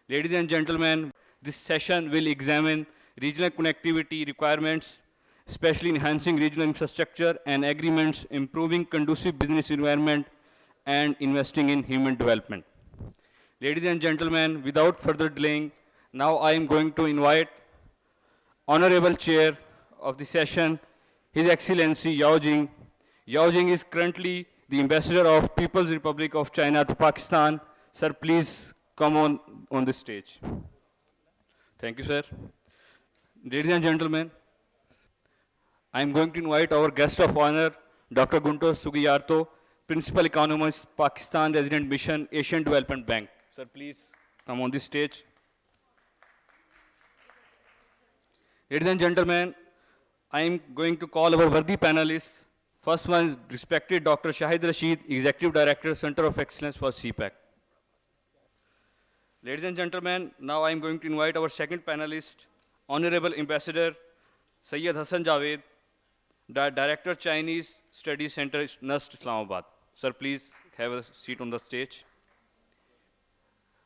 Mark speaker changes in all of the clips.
Speaker 1: Ladies and gentlemen, this session will examine regional connectivity requirements, especially enhancing regional infrastructure and agreements, improving conducive business environment, and investing in human development. Ladies and gentlemen, without further delaying, now I am going to invite Honorable Chair of the session, His Excellency Yao Jing. Yao Jing is currently the Ambassador of People's Republic of China to Pakistan. Sir, please come on the stage. Thank you, sir. Ladies and gentlemen, I am going to invite our guest of honor, Dr. Guntur Sugiyarto, Principal Economist, Pakistan Resident Mission, Asian Development Bank. Sir, please come on the stage. Ladies and gentlemen, I am going to call our worthy panelists. First one is respected Dr. Shahid Rashid, Executive Director, Center of Excellence for CPEC. Ladies and gentlemen, now I am going to invite our second panelist, Honorable Ambassador Syed Hassan Javed, Director, Chinese Studies Center, NUST, Islamabad. Sir, please have a seat on the stage.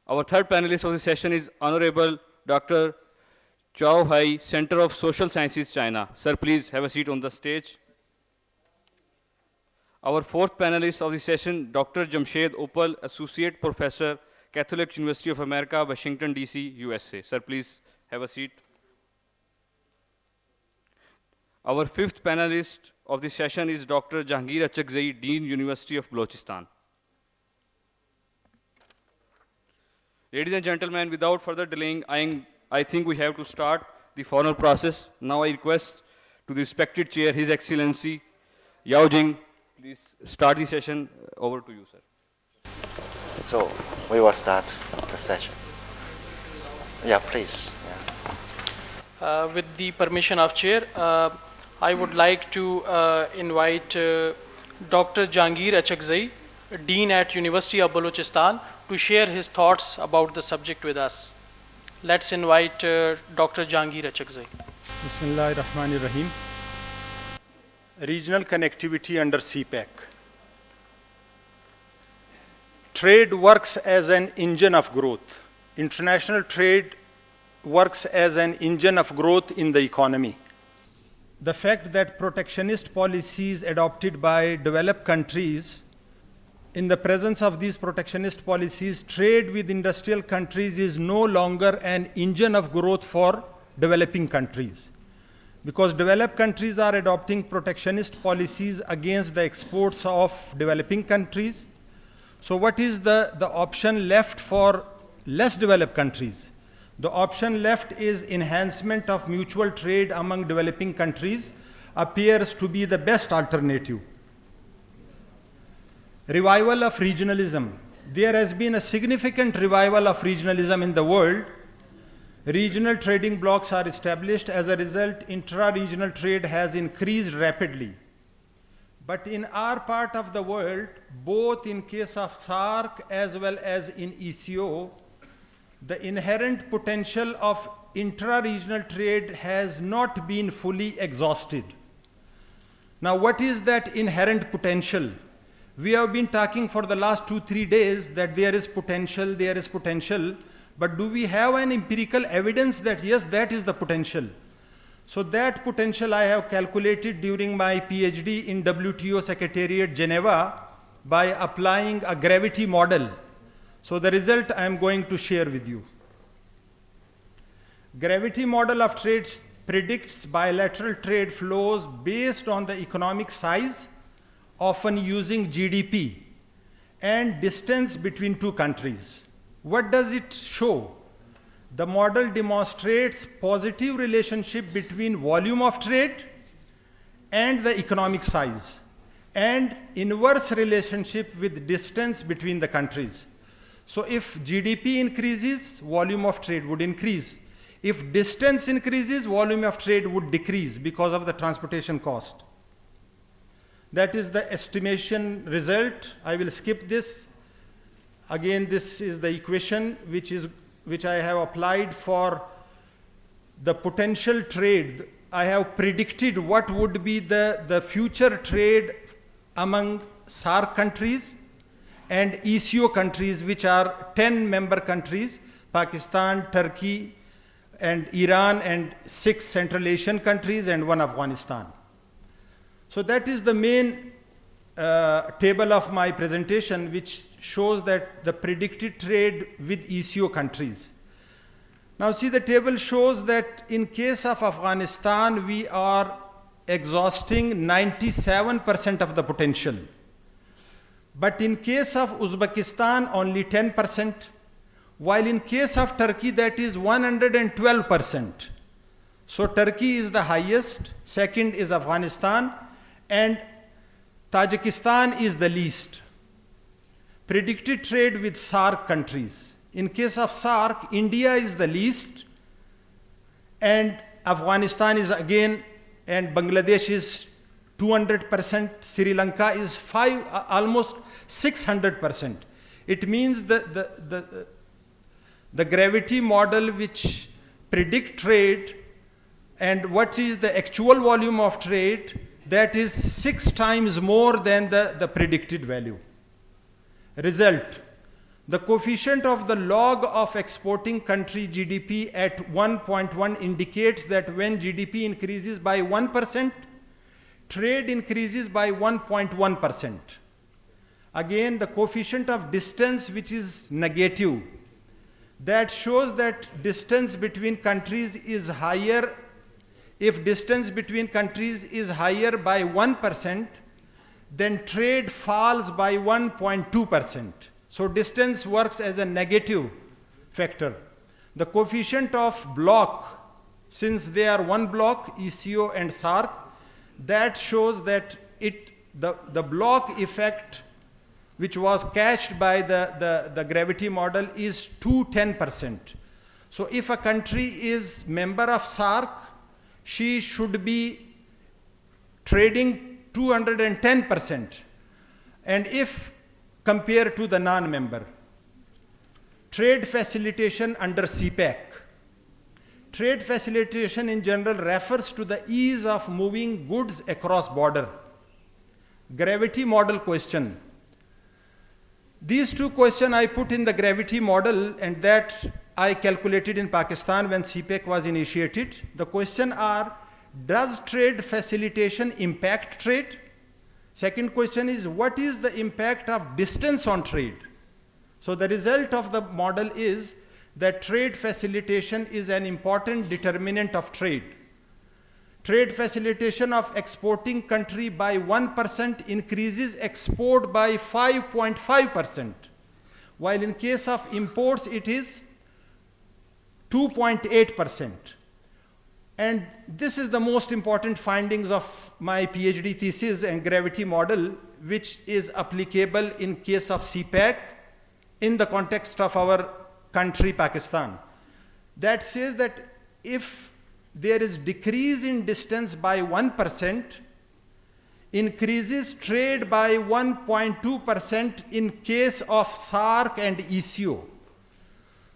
Speaker 1: Our third panelist of the session is Honorable Dr. Chao Hai, Center of Social Sciences, China. Sir, please have a seat on the stage. Our fourth panelist of the session, Dr. Jamshed Opal, Associate Professor, Catholic University of America, Washington, D.C., USA. Sir, please have a seat. Our fifth panelist of the session is Dr. Jahangir Achakzai, Dean, University of Balochistan. Ladies and gentlemen, without further delaying, I think we have to start the formal process. Now I request to the respected chair, His Excellency Yao Jing, please start the session. Over to you, sir.
Speaker 2: So we will start the session. Yeah, please. Yeah.
Speaker 3: With the permission of chair, I would like to invite Dr. Jahangir Achakzai, Dean at University of Balochistan, to share his thoughts about the subject with us. Let's invite Dr. Jahangir Achakzai.
Speaker 4: Bismillahirrahmanirrahim. Regional connectivity under CPEC. Trade works as an engine of growth. International trade works as an engine of growth in the economy. The fact that protectionist policies adopted by developed countries, in the presence of these protectionist policies, trade with industrial countries is no longer an engine of growth for developing countries. Because developed countries are adopting protectionist policies against the exports of developing countries. So what is the option left for less developed countries? The option left is enhancement of mutual trade among developing countries appears to be the best alternative. Revival of regionalism. There has been a significant revival of regionalism in the world. Regional trading blocs are established. As a result, intra-regional trade has increased rapidly. But in our part of the world, both in case of SAARC as well as in ECO, the inherent potential of intra-regional trade has not been fully exhausted. Now, what is that inherent potential? We have been talking for the last 2-3 days that there is potential, but do we have an empirical evidence that yes, that is the potential? So that potential I have calculated during my PhD in WTO Secretariat, Geneva, by applying a gravity model. So the result I am going to share with you. Gravity model of trade predicts bilateral trade flows based on the economic size, often using GDP, and distance between two countries. What does it show? The model demonstrates positive relationship between volume of trade and the economic size, and inverse relationship with distance between the countries. So if GDP increases, volume of trade would increase. If distance increases, volume of trade would decrease because of the transportation cost. That is the estimation result. I will skip this. Again, this is the equation which I have applied for the potential trade. I have predicted what would be the future trade among SAARC countries and ECO countries, which are 10 member countries. Pakistan, Turkey, and Iran, and 6 Central Asian countries, and 1 Afghanistan. So that is the main table of my presentation, which shows that the predicted trade with ECO countries. Now see, the table shows that in case of Afghanistan, we are exhausting 97% of the potential. But in case of Uzbekistan, only 10%, while in case of Turkey, that is 112%. So Turkey is the highest, second is Afghanistan, and Tajikistan is the least. Predicted trade with SAARC countries. In case of SAARC, India is the least, and Afghanistan is again, and Bangladesh is 200%, Sri Lanka is almost 600%. It means that the gravity model which predict trade and what is the actual volume of trade, that is 6 times more than the predicted value. Result, the coefficient of the log of exporting country GDP at 1.1 indicates that when GDP increases by 1%, trade increases by 1.1%. Again, the coefficient of distance, which is negative, that shows that distance between countries is higher. If distance between countries is higher by 1%, then trade falls by 1.2%. So distance works as a negative factor. The coefficient of block, since they are one block, ECO and SAARC, that shows that the block effect, which was catched by the gravity model, is 210%. So if a country is member of SAARC, she should be trading 210%. And if compared to the non-member, trade facilitation under CPEC. Trade facilitation in general refers to the ease of moving goods across border. Gravity model question. These 2 questions I put in the gravity model, and that I calculated in Pakistan when CPEC was initiated. The question are, does trade facilitation impact trade? Second question is, what is the impact of distance on trade? So the result of the model is that trade facilitation is an important determinant of trade. Trade facilitation of exporting country by 1% increases export by 5.5%, while in case of imports it is 2.8%. And this is the most important findings of my PhD thesis and gravity model, which is applicable in case of CPEC in the context of our country, Pakistan. That says that if there is decrease in distance by 1%, increases trade by 1.2% in case of SAARC and ECO.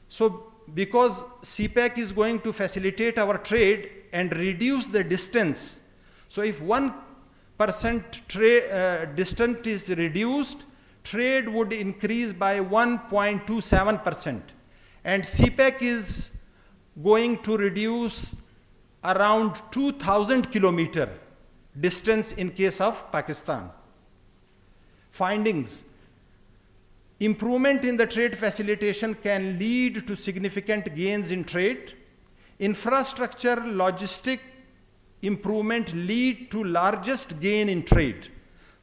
Speaker 4: So because CPEC is going to facilitate our trade and reduce the distance, so if 1% distance is reduced, trade would increase by 1.27%. And CPEC is going to reduce around 2,000 kilometer distance in case of Pakistan. Findings. Improvement in the trade facilitation can lead to significant gains in trade. Infrastructure, logistic improvement lead to largest gain in trade.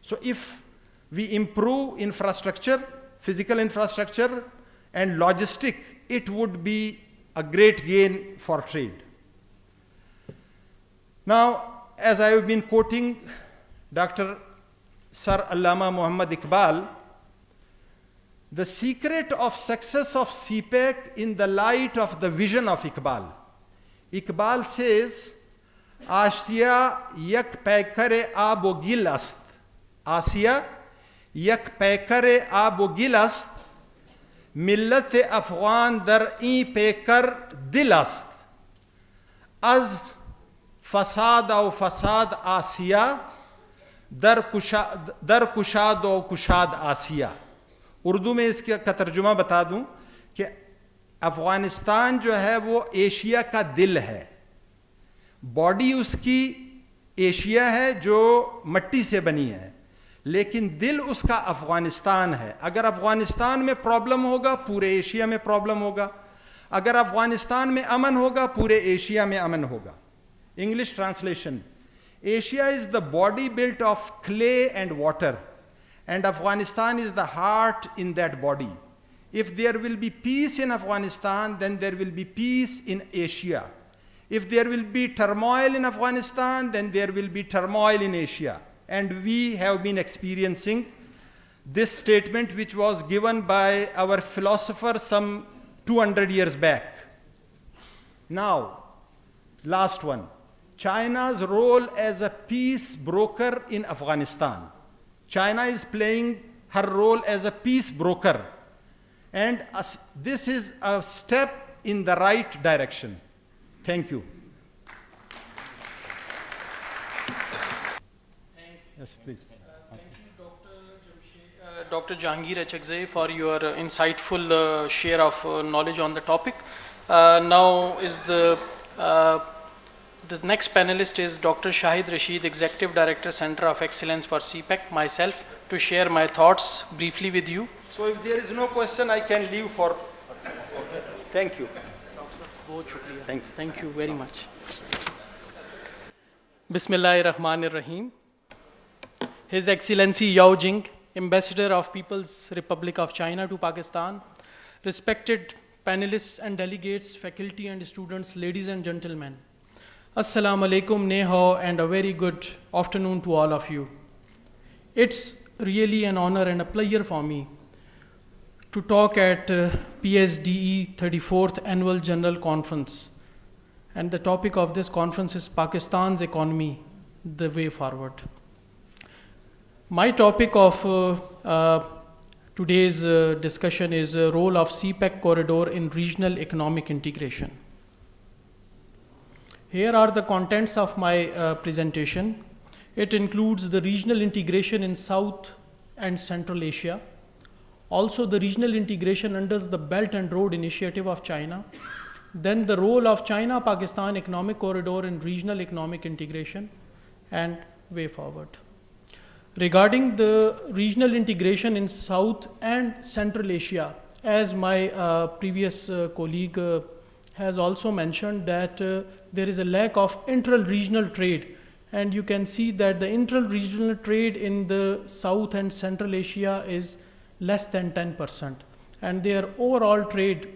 Speaker 4: So if we improve infrastructure, physical infrastructure and logistic, it would be a great gain for trade. Now, as I have been quoting Dr. Sir Allama Muhammad Iqbal, the secret of success of CPEC in the light of the vision of Iqbal. Iqbal says, Asia yak paikare abo gil ast. Asia yak paikare abo gil ast. Millat Afghan dar in paikar dil ast. Az fasad au fasad Asia dar kushad au kushad Asia. Urdu में इसका तर्जुमा बता दूं कि अफगानिस्तान जो है वो Asia का दिल है, बॉडी उसकी एशिया है जो मट्टी से बनी है, लेकिन दिल उसका अफगानिस्तान है। अगर अफगानिस्तान में प्रॉब्लम होगा पूरे एशिया में प्रॉब्लम होगा, अगर अफगानिस्तान में अमन होगा पूरे एशिया में अमन होगा। English translation, Asia is the body built of clay and water and Afghanistan is the heart in that body. If there will be peace in Afghanistan, then there will be peace in Asia. If there will be turmoil in Afghanistan, then there will be turmoil in Asia. And we have been experiencing this statement, which was given by our philosopher some 200 years back. Now, last one, China's role as a peace broker in Afghanistan. China is playing her role as a peace broker, and this is a step in the right direction. Thank you. Yes, please.
Speaker 3: Thank you, Dr. Jahangir Achakzai, for your insightful share of knowledge on the topic. Now is the next panelist is Dr. Shahid Rashid, Executive Director, Center of Excellence for CPEC, myself, to share my thoughts briefly with you.
Speaker 4: So if there is no question, I can leave for... Thank you. Thank you.
Speaker 3: Thank you very much. Bismillahirrahmanirrahim. His Excellency Yao Jing, Ambassador of People's Republic of China to Pakistan, respected panelists and delegates, faculty and students, ladies and gentlemen. Assalamu alaikum, ne hao, and a very good afternoon to all of you. It's really an honor and a pleasure for me to talk at PIDE 34th Annual General Conference. And the topic of this conference is Pakistan's economy, the way forward. My topic of today's discussion is the role of CPEC corridor in regional economic integration. Here are the contents of my presentation. It includes the regional integration in South and Central Asia, also the regional integration under the Belt and Road Initiative of China, then the role of China-Pakistan economic corridor in regional economic integration, and way forward. Regarding the regional integration in South and Central Asia, as my previous colleague has also mentioned that there is a lack of intra-regional trade, and you can see that the intra-regional trade in the South and Central Asia is less than 10%, and their overall trade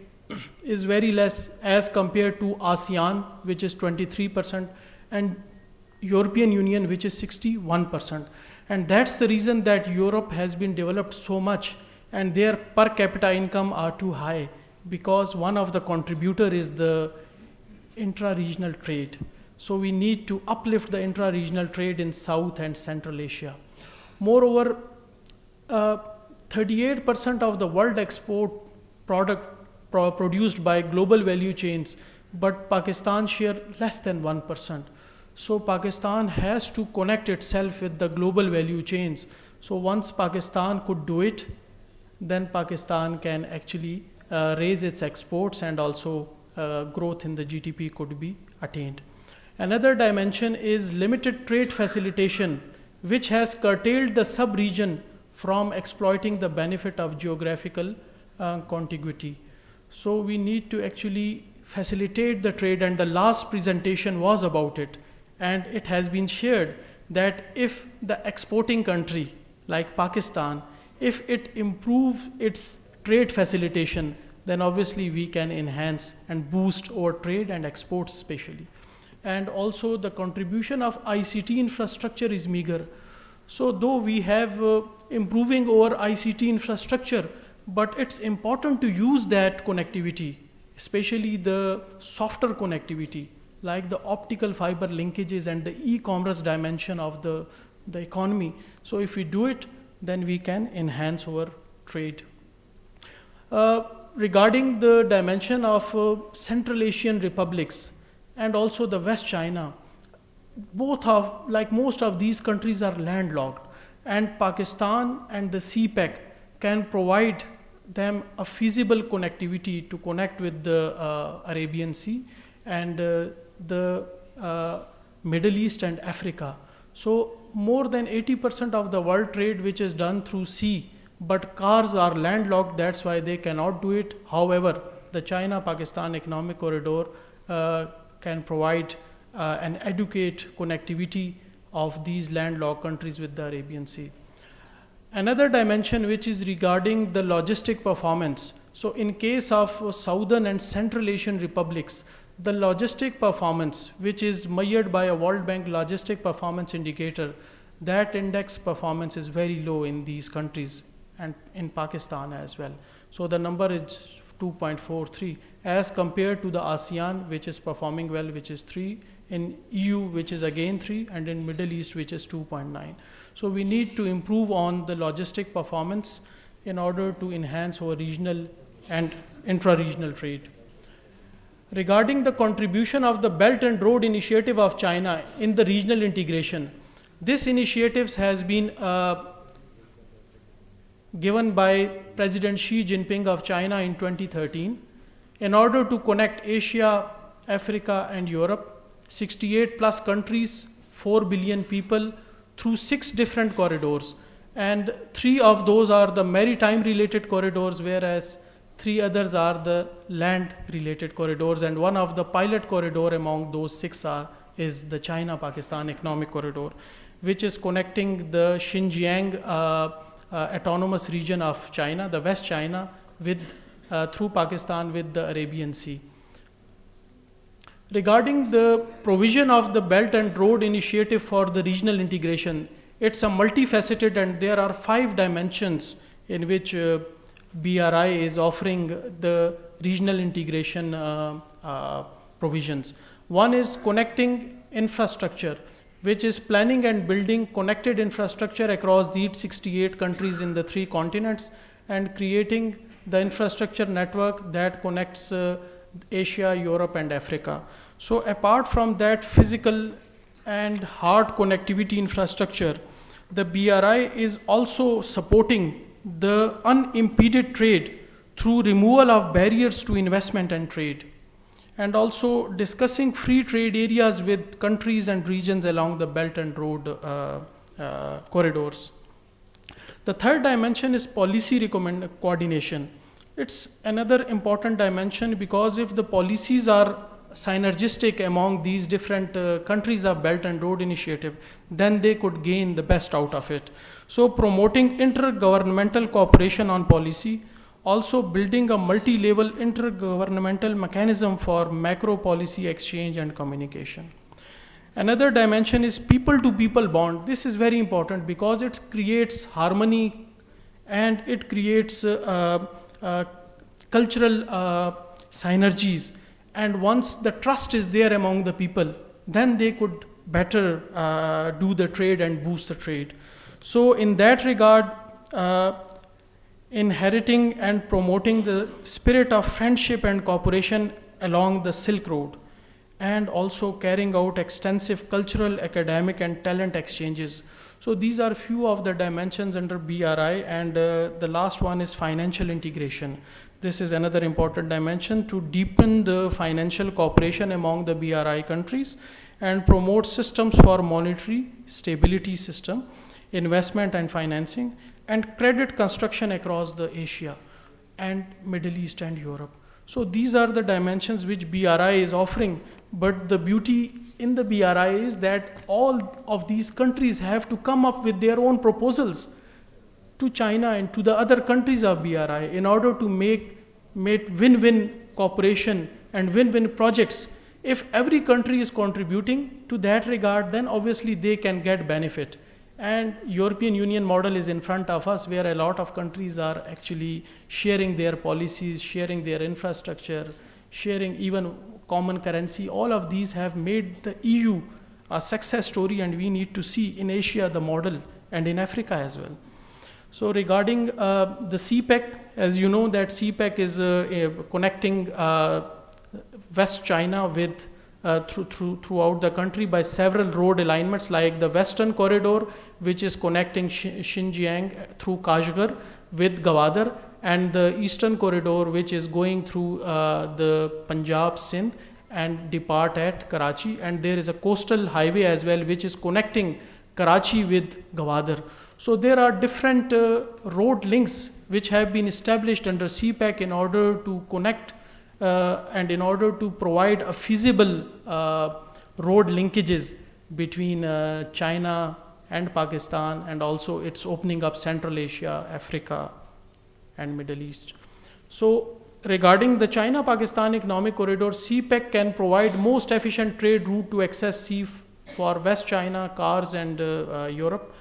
Speaker 3: is very less as compared to ASEAN, which is 23%, and European Union, which is 61%. And that's the reason that Europe has been developed so much and their per capita income are too high, because one of the contributor is the intra-regional trade. So we need to uplift the intra-regional trade in South and Central Asia. Moreover, 38% of the world export product produced by global value chains, but Pakistan share less than 1%. So Pakistan has to connect itself with the global value chains. So once Pakistan could do it, then Pakistan can actually raise its exports, and also growth in the GDP could be attained. Another dimension is limited trade facilitation, which has curtailed the sub-region from exploiting the benefit of geographical contiguity. So we need to actually facilitate the trade, and the last presentation was about it. And it has been shared that if the exporting country like Pakistan, if it improves its trade facilitation, then obviously we can enhance and boost our trade and exports especially. And also the contribution of ICT infrastructure is meager. So though we have improving our ICT infrastructure, but it's important to use that connectivity, especially the softer connectivity, like the optical fiber linkages and the e-commerce dimension of the economy. So if we do it, then we can enhance our trade. Regarding the dimension of Central Asian republics and also the West China, both of, like most of these countries are landlocked, and Pakistan and the CPEC can provide them a feasible connectivity to connect with the Arabian Sea and the Middle East and Africa. So more than 80% of the world trade which is done through sea, but cars are landlocked, that's why they cannot do it. However, the China-Pakistan economic corridor can provide and educate connectivity of these landlocked countries with the Arabian Sea. Another dimension which is regarding the logistic performance. So in case of Southern and Central Asian republics, the logistic performance, which is measured by a World Bank logistic performance indicator, that index performance is very low in these countries and in Pakistan as well. So the number is 2.43 as compared to the ASEAN, which is performing well, which is 3, in EU, which is again 3, and in Middle East, which is 2.9. So we need to improve on the logistic performance in order to enhance our regional and intra-regional trade. Regarding the contribution of the Belt and Road Initiative of China in the regional integration, this initiative has been given by President Xi Jinping of China in 2013 in order to connect Asia, Africa, and Europe, 68 plus countries, 4 billion people, through 6 different corridors. And 3 of those are the maritime related corridors, whereas 3 others are the land related corridors, and one of the pilot corridor among those 6 is the China-Pakistan economic corridor, which is connecting the Xinjiang autonomous region of China, the West China, with through Pakistan with the Arabian Sea. Regarding the provision of the Belt and Road Initiative for the regional integration, it's a multifaceted, and there are 5 dimensions in which BRI is offering the regional integration provisions. One is connecting infrastructure, which is planning and building connected infrastructure across these 68 countries in the 3 continents and creating the infrastructure network that connects Asia, Europe, and Africa. So apart from that physical and hard connectivity infrastructure, the BRI is also supporting the unimpeded trade through removal of barriers to investment and trade, and also discussing free trade areas with countries and regions along the Belt and Road corridors. The third dimension is policy coordination. It's another important dimension because if the policies are synergistic among these different countries of Belt and Road Initiative, then they could gain the best out of it. So promoting intergovernmental cooperation on policy, also building a multi-level intergovernmental mechanism for macro policy exchange and communication. Another dimension is people-to-people bond. This is very important because it creates harmony and it creates cultural synergies. And once the trust is there among the people, then they could better do the trade and boost the trade. So in that regard, inheriting and promoting the spirit of friendship and cooperation along the Silk Road, and also carrying out extensive cultural, academic, and talent exchanges. So these are few of the dimensions under BRI, and the last one is financial integration. This is another important dimension to deepen the financial cooperation among the BRI countries and promote systems for monetary stability system, investment and financing, and credit construction across the Asia and Middle East and Europe. So these are the dimensions which BRI is offering, but the beauty in the BRI is that all of these countries have to come up with their own proposals to China and to the other countries of BRI in order to make win-win cooperation and win-win projects. If every country is contributing to that regard, then obviously they can get benefit. And European Union model is in front of us, where a lot of countries are actually sharing their policies, sharing their infrastructure, sharing even common currency. All of these have made the EU a success story, and we need to see in Asia the model and in Africa as well. So regarding the CPEC, as you know that CPEC is connecting West China with throughout the country by several road alignments, like the Western Corridor, which is connecting Xinjiang through Kashgar with Gwadar, and the eastern corridor, which is going through the Punjab, Sindh, and depart at Karachi. And there is a coastal highway as well, which is connecting Karachi with Gwadar. So there are different road links which have been established under CPEC in order to connect and in order to provide a feasible road linkages between China and Pakistan, and also it's opening up Central Asia, Africa, and Middle East. So regarding the China-Pakistan economic corridor, CPEC can provide most efficient trade route to access sea for West China, cars, and Europe.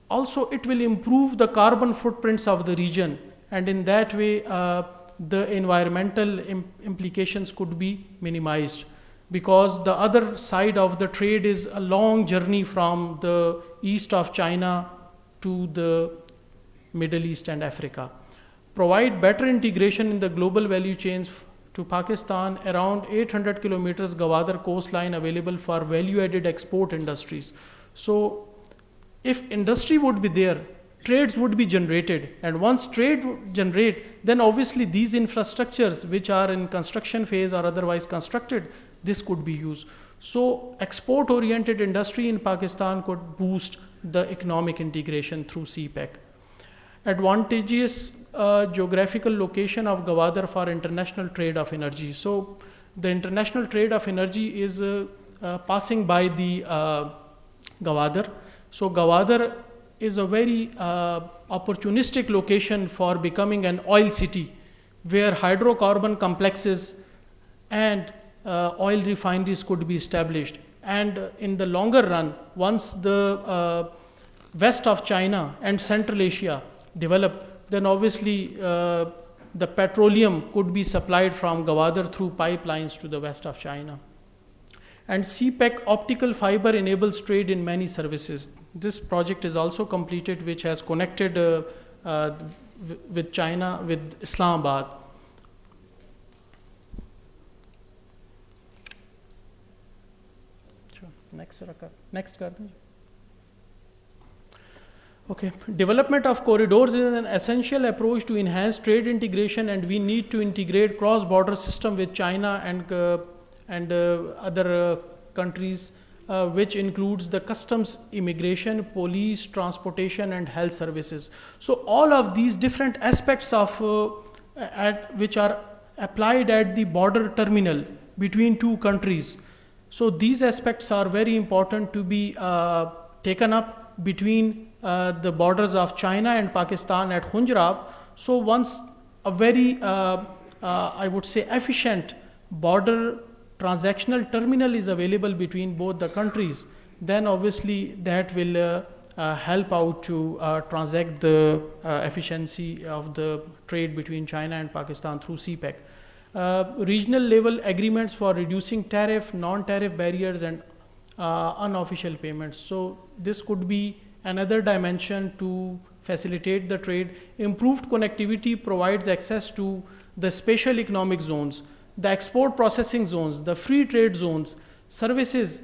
Speaker 3: Also, it will improve the carbon footprints of the region, and in that way, the environmental implications could be minimized, because the other side of the trade is a long journey from the east of China to the Middle East and Africa. Provide better integration in the global value chains to Pakistan, around 800 kilometers Gwadar coastline available for value-added export industries. So if industry would be there, trades would be generated, and once trade would generate, then obviously these infrastructures which are in construction phase or otherwise constructed, this could be used. So export-oriented industry in Pakistan could boost the economic integration through CPEC. Advantageous geographical location of Gwadar for international trade of energy. So the international trade of energy is passing by the Gwadar. So Gwadar is a very opportunistic location for becoming an oil city, where hydrocarbon complexes and oil refineries could be established. And in the longer run, once the west of China and Central Asia develop, then obviously the petroleum could be supplied from Gwadar through pipelines to the west of China. And CPEC optical fiber enables trade in many services. This project is also completed, which has connected with China, with Islamabad. Sure. Next. Okay. Development of corridors is an essential approach to enhance trade integration, and we need to integrate cross-border system with China and other countries, which includes the customs, immigration, police, transportation, and health services. So all of these different aspects of which are applied at the border terminal between two countries. So these aspects are very important to be taken up between the borders of China and Pakistan at Hunjrab. So once a very, I would say, efficient border transactional terminal is available between both the countries, then obviously that will help out to transact the efficiency of the trade between China and Pakistan through CPEC. Regional level agreements for reducing tariff, non-tariff barriers, and unofficial payments. So this could be another dimension to facilitate the trade. Improved connectivity provides access to the special economic zones, the export processing zones, the free trade zones, services,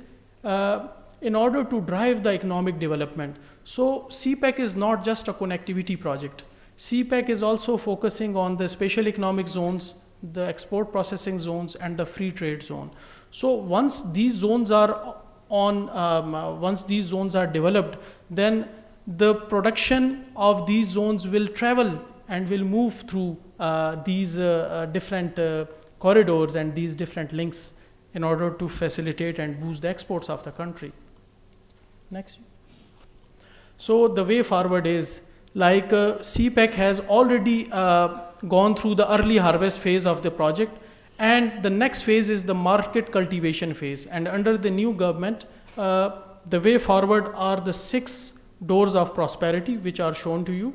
Speaker 3: in order to drive the economic development. So CPEC is not just a connectivity project. CPEC is also focusing on the special economic zones, the export processing zones, and the free trade zone. So once these zones are once these zones are developed, then the production of these zones will travel and will move through these different corridors and these different links in order to facilitate and boost the exports of the country. Next. So the way forward is, like CPEC has already gone through the early harvest phase of the project, and the next phase is the market cultivation phase. And under the new government, the way forward are the 6 doors of prosperity, which are shown to you.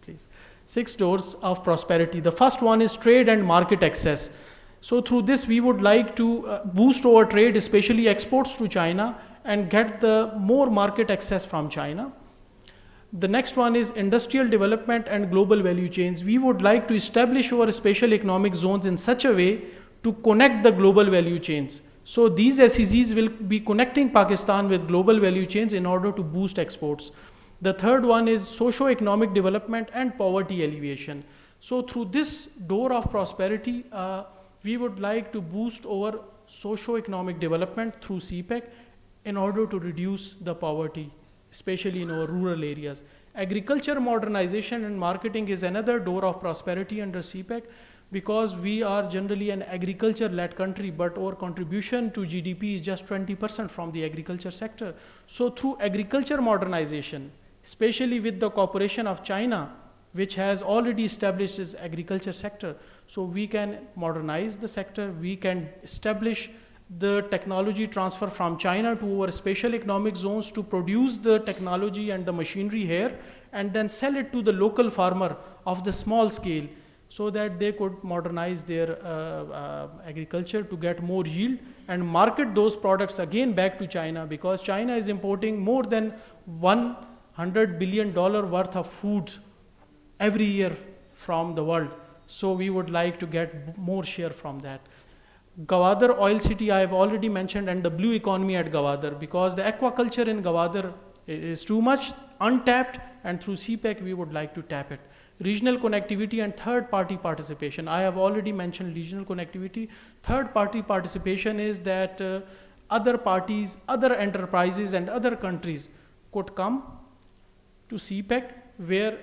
Speaker 3: Please. 6 doors of prosperity. The first one is trade and market access. So through this, we would like to boost our trade, especially exports to China, and get the more market access from China. The next one is industrial development and global value chains. We would like to establish our special economic zones in such a way to connect the global value chains. So these SEZs will be connecting Pakistan with global value chains in order to boost exports. The third one is socio-economic development and poverty alleviation. So through this door of prosperity, we would like to boost our socio-economic development through CPEC in order to reduce the poverty, especially in our rural areas. Agriculture modernization and marketing is another door of prosperity under CPEC, because we are generally an agriculture-led country, but our contribution to GDP is just 20% from the agriculture sector. So through agriculture modernization, especially with the cooperation of China, which has already established its agriculture sector, so we can modernize the sector, we can establish the technology transfer from China to our special economic zones to produce the technology and the machinery here, and then sell it to the local farmer of the small scale, so that they could modernize their agriculture to get more yield and market those products again back to China, because China is importing more than $100 billion worth of food every year from the world. So we would like to get more share from that. Gawadar Oil City I have already mentioned, and the blue economy at Gawadar, because the aquaculture in Gawadar is too much untapped, and through CPEC we would like to tap it. Regional connectivity and third-party participation. I have already mentioned regional connectivity. Third-party participation is that other parties, other enterprises and other countries could come to CPEC, where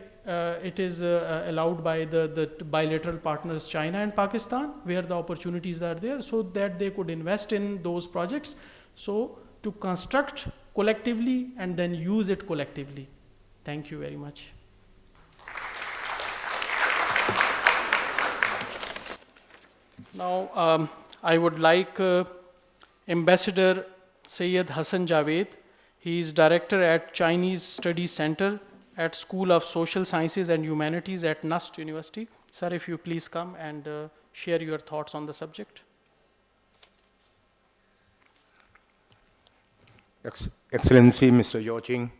Speaker 3: it is allowed by the bilateral partners China and Pakistan, where the opportunities are there, so that they could invest in those projects, so to construct collectively and then use it collectively. Thank you very much. Now, I would like Ambassador Syed Hassan Javed. He is Director at Chinese Studies Center at School of Social Sciences and Humanities at NUST University. Sir, if you please come and share your thoughts on the subject.
Speaker 5: Excellency, Mr. Yao Ching,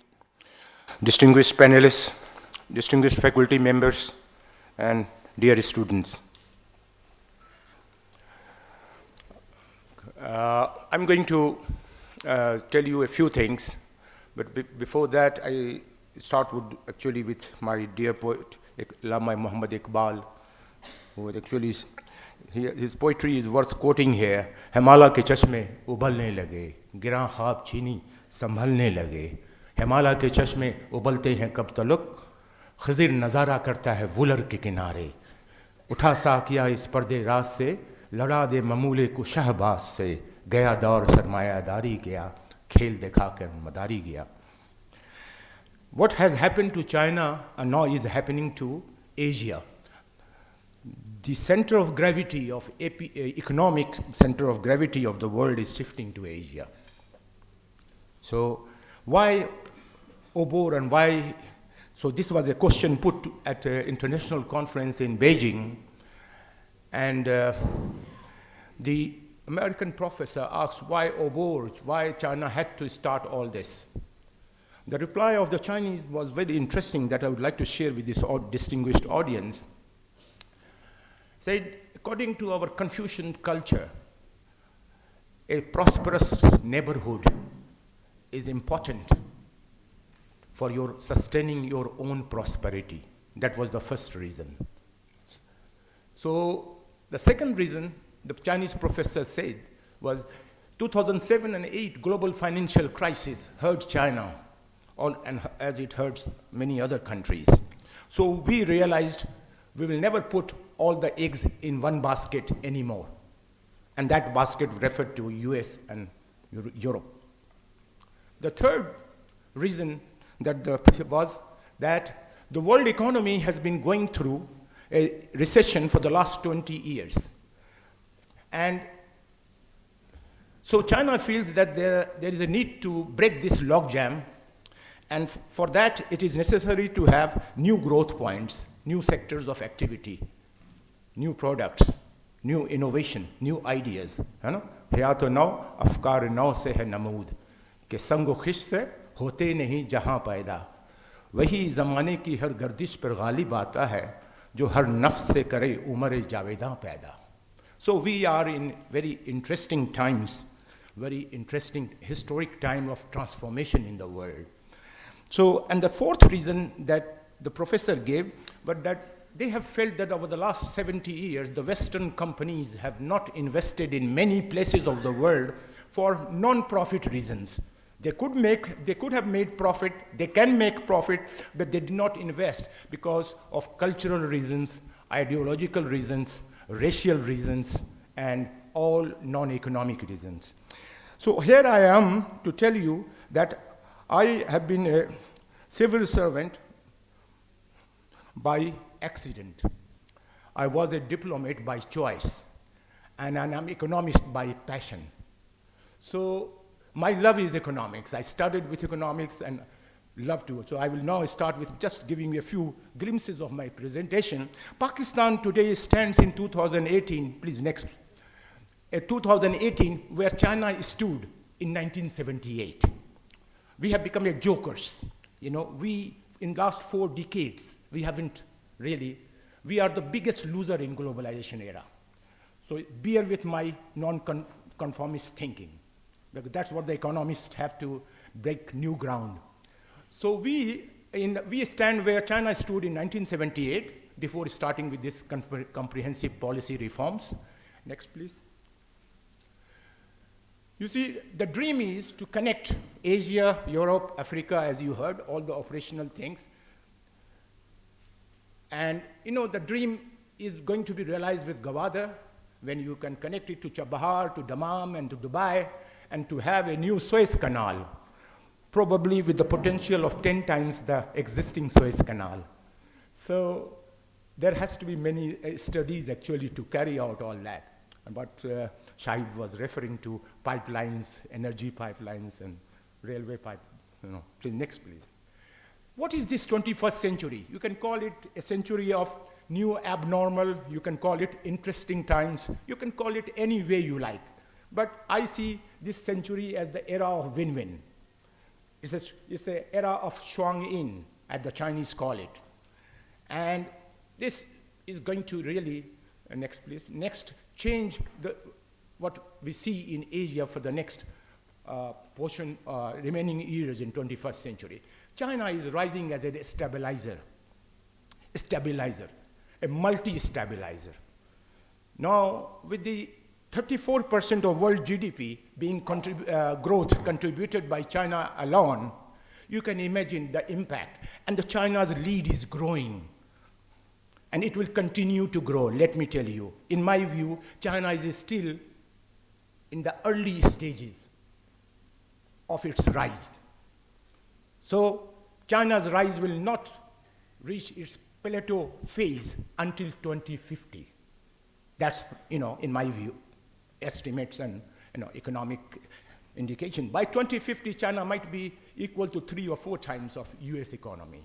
Speaker 5: distinguished panelists, distinguished faculty members, and dear students. I'm going to tell you a few things, but before that, I start with my dear poet, Allama Muhammad Iqbal, who actually his poetry is worth quoting here. Himala ke chashme ubalne lage, giran khab chini संभलने लगे, हिमालय के चश्मे उबलते हैं कब तलक, खज़िर नज़ारा करता है वुलर के किनारे, उठा साकिया इस पर्दे राज से, लड़ा दे ममूले को शहबाज से, गया दौर सरमायादारी गया, खेल दिखा कर मदारी गया. What has happened to China and now is happening to Asia. The center of gravity of economic center of gravity of the world is shifting to Asia. So why Obor and why? So this was a question put at an international conference in Beijing, and the American professor asked why Obor, why China had to start all this. The reply of the Chinese was very interesting that I would like to share with this distinguished audience. Said, according to our Confucian culture, a prosperous neighborhood is important for your sustaining your own prosperity. That was the first reason. So the second reason the Chinese professor said was 2007 and 8 global financial crisis hurt China, and as it hurts many other countries. So we realized we will never put all the eggs in one basket anymore. And that basket referred to US and Europe. The third reason was that the world economy has been going through a recession for the last 20 years. And so China feels that there is a need to break this logjam, and for that it is necessary to have new growth points, new sectors of activity, new products, new innovation, new ideas. Hayato nau, afkar nau se hai namood. कि संग खिश से होते नहीं जहाँ पैदा, वही ज़माने की हर गर्दिश पर गालिब आता है जो हर नफ्स से करे उमर जावेदां पैदा. So we are in very interesting times, very interesting historic time of transformation in the world. So, and the fourth reason that the professor gave, but that they have felt that over the last 70 years, the Western companies have not invested in many places of the world for non-profit reasons. They could have made profit, they can make profit, but they did not invest because of cultural reasons, ideological reasons, racial reasons, and all non-economic reasons. So here I am to tell you that I have been a civil servant by accident. I was a diplomat by choice, and I'm an economist by passion. So my love is economics. I started with economics and love to. So I will now start with just giving you a few glimpses of my presentation. Pakistan today stands in 2018, please next. 2018, where China stood in 1978. We have become a jokers. You know, in last 4 decades, we haven't really, we are the biggest loser in globalization era. So bear with my non-conformist thinking, because that's what the economists have to break new ground. So we stand where China stood in 1978 before starting with this comprehensive policy reforms. Next, please. You see, the dream is to connect Asia, Europe, Africa, as you heard, all the operational things. And you know, the dream is going to be realized with Gawada, when you can connect it to Chabahar, to Dammam, and to Dubai, and to have a new Suez Canal, probably with the potential of 10 times the existing Suez Canal. So there has to be many studies actually to carry out all that. And what Shahid was referring to, pipelines, energy pipelines, and railway pipe, you know. Next, please. What is this 21st century? You can call it a century of new abnormal, you can call it interesting times, you can call it any way you like. But I see this century as the era of win-win. It's the era of shuang yin, as the Chinese call it. And this is going to really, next please, next change what we see in Asia for the next remaining years in 21st century. China is rising as a stabilizer, a multi-stabilizer. Now, with the 34% of world GDP being growth contributed by China alone, you can imagine the impact. And the China's lead is growing. And it will continue to grow, let me tell you. In my view, China is still in the early stages of its rise. So China's rise will not reach its plateau phase until 2050. That's, you know, in my view, estimates and, you know, economic indication. By 2050, China might be equal to 3 or 4 times of US economy.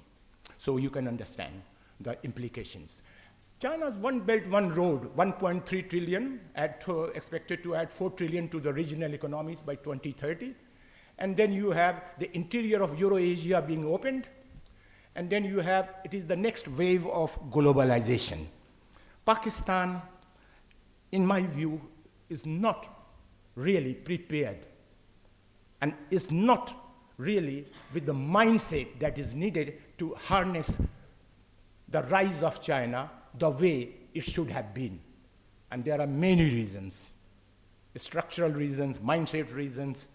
Speaker 5: So you can understand the implications. China's One Belt, One Road, 1.3 trillion, expected to add 4 trillion to the regional economies by 2030. And then you have the interior of Eurasia being opened. And then you have, it is the next wave of globalization. Pakistan, in my view, is not really prepared and is not really with the mindset that is needed to harness the rise of China the way it should have been. And there are many reasons, structural reasons, mindset reasons,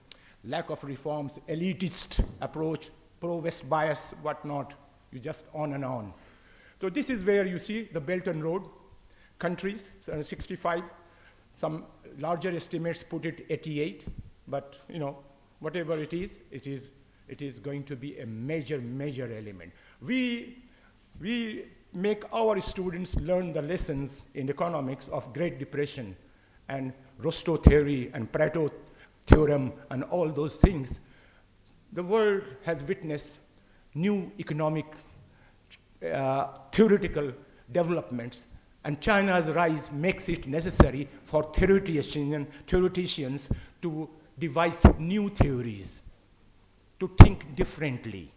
Speaker 5: lack of reforms, elitist approach, pro-West bias, whatnot, you just on and on. So this is where you see the Belt and Road countries, 65, some larger estimates put it 88, but you know, whatever it is going to be a major, major element. We make our students learn the lessons in economics of Great Depression and Rostow theory and Pareto theorem and all those things. The world has witnessed new economic theoretical developments, and China's rise makes it necessary for theoreticians to devise new theories, to think differently.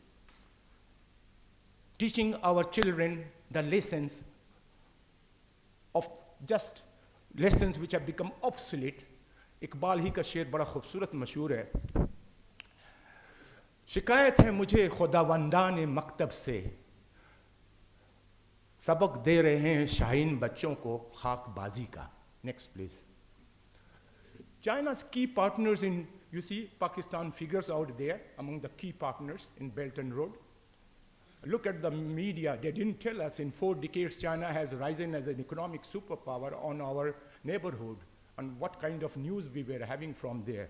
Speaker 5: Teaching our children the lessons of just lessons which have become obsolete. Iqbal ही का शेर बड़ा खूबसूरत मशहूर है. शिकायत है मुझे खुदावंदान मकतब से, सबक दे रहे हैं शाहीन बच्चों को खाकबाजी का. Next, please. China's key partners in, you see, Pakistan figures out there among the key partners in Belt and Road. Look at the media. They didn't tell us in 4 decades China has risen as an economic superpower on our neighborhood and what kind of news we were having from there.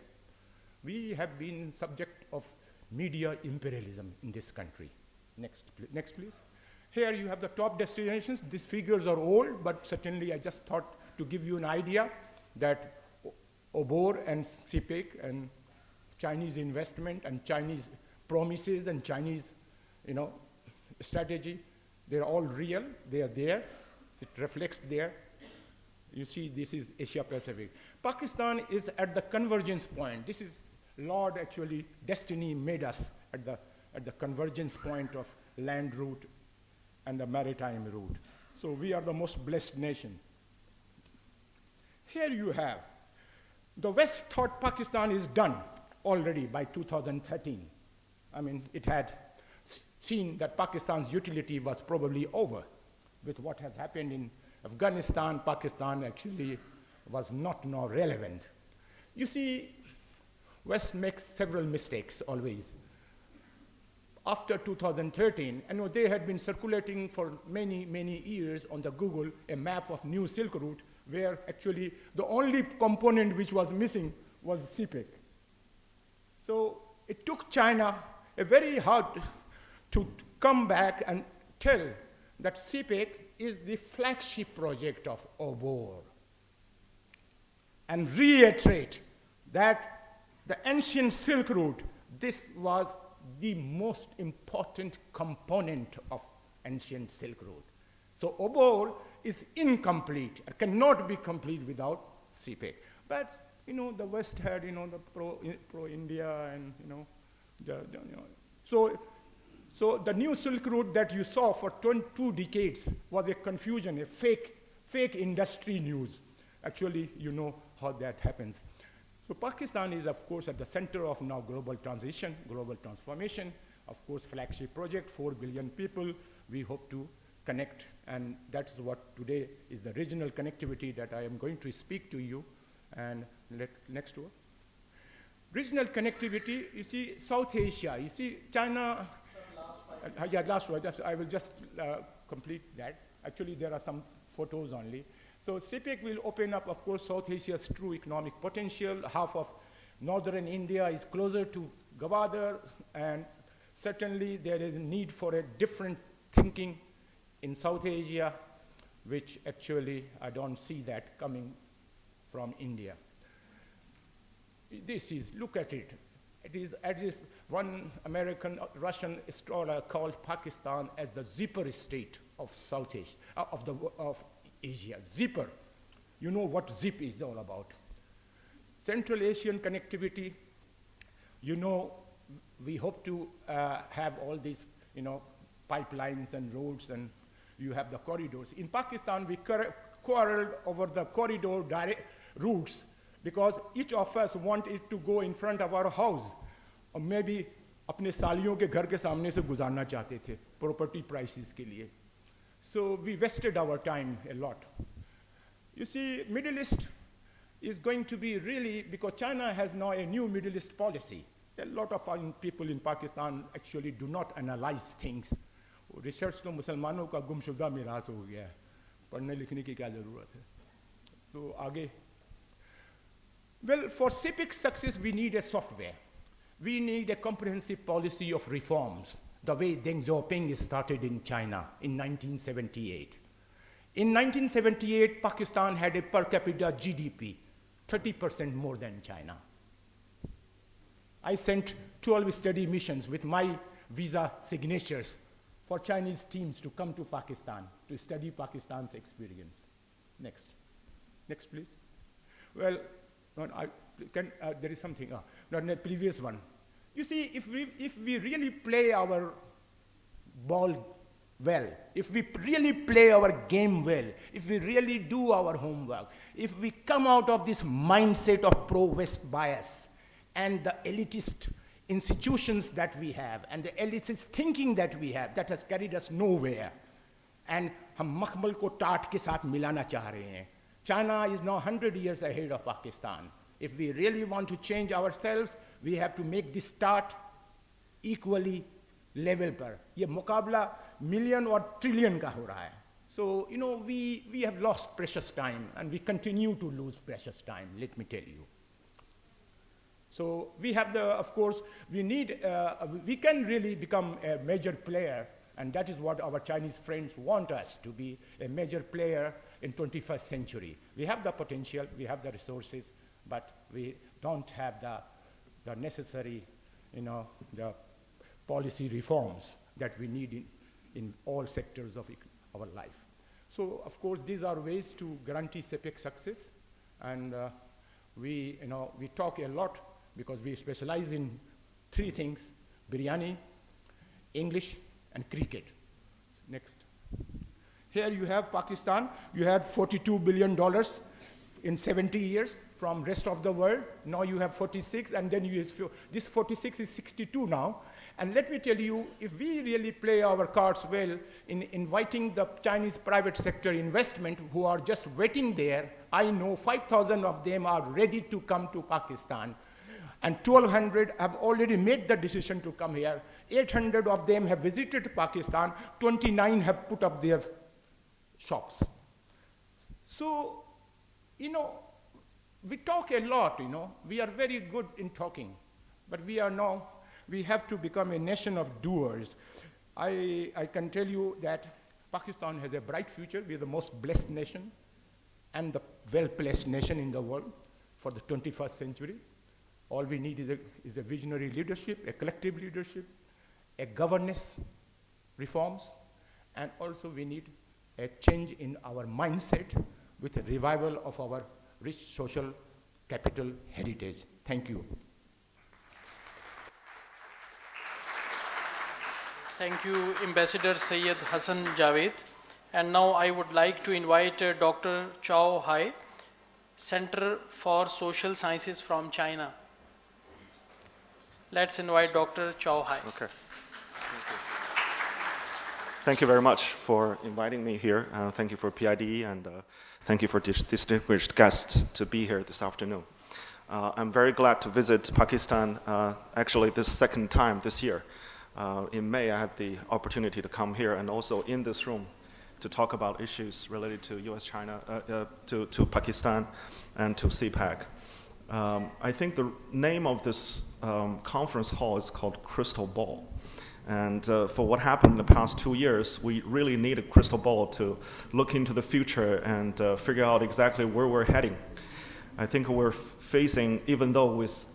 Speaker 5: We have been subject of media imperialism in this country. Next, please. Here you have the top destinations. These figures are old, but certainly I just thought to give you an idea that OBOR and CPEC and Chinese investment and Chinese promises and Chinese, strategy, they're all real, they are there, it reflects there. You see, this is Asia Pacific. Pakistan is at the convergence point. This is Lord, actually, destiny made us at the convergence point of land route and the maritime route. So we are the most blessed nation. Here you have, the West thought Pakistan is done already by 2013. I mean, it had seen that Pakistan's utility was probably over. With what has happened in Afghanistan, Pakistan actually was not now relevant. You see, West makes several mistakes always. After 2013, I know they had been circulating for many, many years on the Google a map of New Silk Route, where actually the only component which was missing was CPEC. So it took China a very hard to come back and tell that CPEC is the flagship project of OBOR and reiterate that the ancient Silk Route, this was the most important component of ancient Silk Road. So OBOR is incomplete, it cannot be complete without CPEC. But the West had the pro-India and so the new Silk Route that you saw for 2 decades was a confusion, a fake industry news. Actually, you know how that happens. So Pakistan is, of course, at the center of now global transition, global transformation. Of course, flagship project, 4 billion people. We hope to connect, and that's what today is the regional connectivity that I am going to speak to you. And next one. Regional connectivity, you see, South Asia, you see, China. Last one. I will just complete that. Actually, there are some photos only. So CPEC will open up, of course, South Asia's true economic potential. Half of northern India is closer to Gwadar, and certainly there is a need for a different thinking in South Asia, which actually I don't see that coming from India. This is, look at it. It is as if one Russian scholar called Pakistan as the zipper state of South Asia, of Asia. Zipper. You know what zip is all about. Central Asian connectivity, we hope to have all these, pipelines and roads, and you have the corridors. In Pakistan, we quarreled over the corridor routes because each of us want it to go in front of our house, or maybe अपने सालियों के घर के सामने से गुजारना चाहते थे property prices के लिए. So we wasted our time a lot. You see, Middle East is going to be really, because China has now a new Middle East policy. A lot of people in Pakistan actually do not analyze things. Research तो मुसलमानों का गुमशुदा मिरास हो गया है. पढ़ने लिखने की क्या ज़रूरत है? तो आगे. Well, for CPEC success, we need a software. We need a comprehensive policy of reforms, the way Deng Xiaoping started in China in 1978. In 1978, Pakistan had a per capita GDP 30% more than China. I sent 12 study missions with my visa signatures for Chinese teams to come to Pakistan to study Pakistan's experience. Next. Next, please. Well, there is something, not the previous one. You see, if we really play our ball well, if we really play our game well, if we really do our homework, if we come out of this mindset of pro-West bias and the elitist institutions that we have and the elitist thinking that we have that has carried us nowhere. And हम मखमल को टाट के साथ मिलाना चाह रहे हैं. China is now 100 years ahead of Pakistan. If we really want to change ourselves, we have to make this start equally level पर. ये मुकाबला million और trillion का हो रहा है. So, you know, we have lost precious time, and we continue to lose precious time, let me tell you. So we have of course, we can really become a major player, and that is what our Chinese friends want us to be, a major player in 21st century. We have the potential, we have the resources, but we don't have the necessary, you know, the policy reforms that we need in all sectors of our life. So, of course, these are ways to guarantee CPEC success, and we talk a lot because we specialize in 3 things: biryani, English, and cricket. Next. Here you have Pakistan. You had $42 billion in 70 years from rest of the world. Now you have 46, and then this 46 is 62 now. And let me tell you, if we really play our cards well in inviting the Chinese private sector investment who are just waiting there, I know 5,000 of them are ready to come to Pakistan. And 1,200 have already made the decision to come here. 800 of them have visited Pakistan. 29 have put up their shops. So, you know, we talk a lot, you know. We are very good in talking, but we have to become a nation of doers. I can tell you that Pakistan has a bright future. We are the most blessed nation and the well-placed nation in the world for the 21st century. All we need is a visionary leadership, a collective leadership, a governance reforms, and also we need a change in our mindset with a revival of our rich social capital heritage. Thank you.
Speaker 3: Thank you, Ambassador Syed Hassan Javed. And now I would like to invite Dr. Chao Hai, Center for Social Sciences from China. Let's invite Dr. Chao Hai.
Speaker 6: Okay. Thank you very much for inviting me here. Thank you for PIDE, and thank you for this distinguished guests to be here this afternoon. I'm very glad to visit Pakistan, actually this second time this year. In May, I had the opportunity to come here and also in this room to talk about issues related to US-China, to Pakistan and to CPEC. I think the name of this conference hall is called Crystal Ball. And for what happened in the past 2 years, we really need a crystal ball to look into the future and figure out exactly where we're heading. I think we're facing, even though with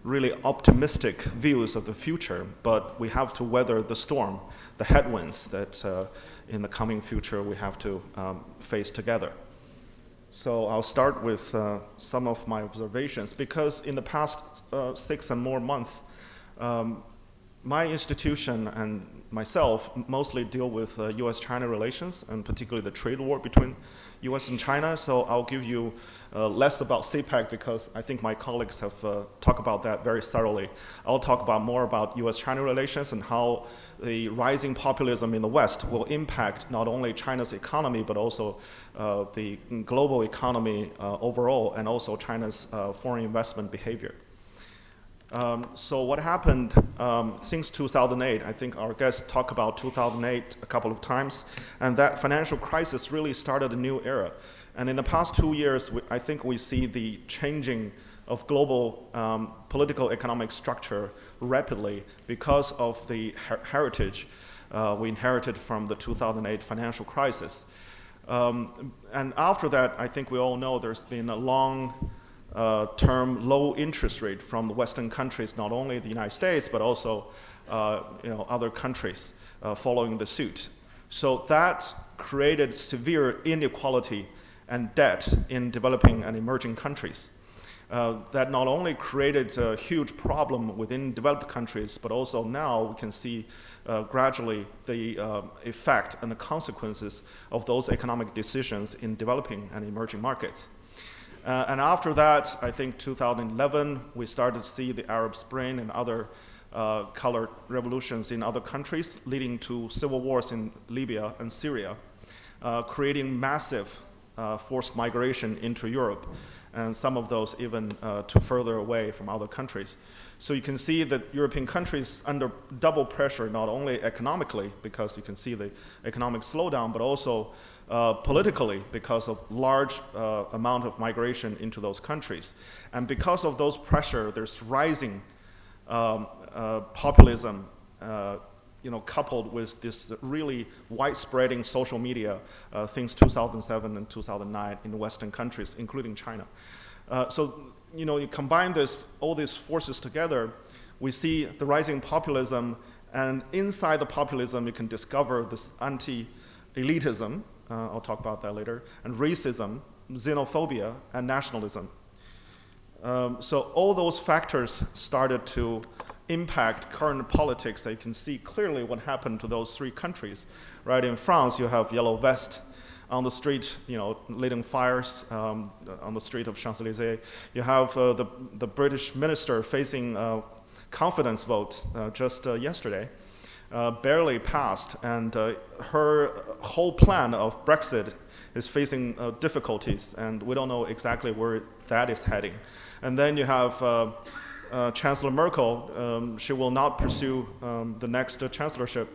Speaker 6: really optimistic views of the future, but we have to weather the storm, the headwinds that in the coming future we have to face together. So I'll start with some of my observations, because in the past 6 and more months, my institution and myself mostly deal with US-China relations, and particularly the trade war between US and China. So I'll give you less about CPEC, because I think my colleagues have talked about that very thoroughly. I'll talk more about US-China relations and how the rising populism in the West will impact not only China's economy, but also the global economy overall, and also China's foreign investment behavior. So what happened since 2008, I think our guests talked about 2008 a couple of times, and that financial crisis really started a new era. And in the past 2 years, I think we see the changing of global political economic structure rapidly because of the heritage we inherited from the 2008 financial crisis. And after that, I think we all know there's been a long term low interest rate from the Western countries, not only the United States, but also other countries following the suit. So that created severe inequality and debt in developing and emerging countries. That not only created a huge problem within developed countries, but also now we can see gradually the effect and the consequences of those economic decisions in developing and emerging markets. And after that, I think 2011, we started to see the Arab Spring and other color revolutions in other countries, leading to civil wars in Libya and Syria, creating massive forced migration into Europe, and some of those even to further away from other countries. So you can see that European countries under double pressure, not only economically, because you can see the economic slowdown, but also politically, because of large amount of migration into those countries. And because of those pressure, there's rising populism, coupled with this really widespreading social media since 2007 and 2009 in Western countries, including China. So you combine all these forces together, we see the rising populism, and inside the populism, you can discover this anti-elitism, I'll talk about that later, and racism, xenophobia, and nationalism. So all those factors started to impact current politics. You can see clearly what happened to those three countries. Right, in France, you have yellow vest on the street, lighting fires on the street of Champs-Élysées. You have the British minister facing confidence vote just yesterday, barely passed, and her whole plan of Brexit is facing difficulties, and we don't know exactly where that is heading. And then you have Chancellor Merkel. She will not pursue the next chancellorship,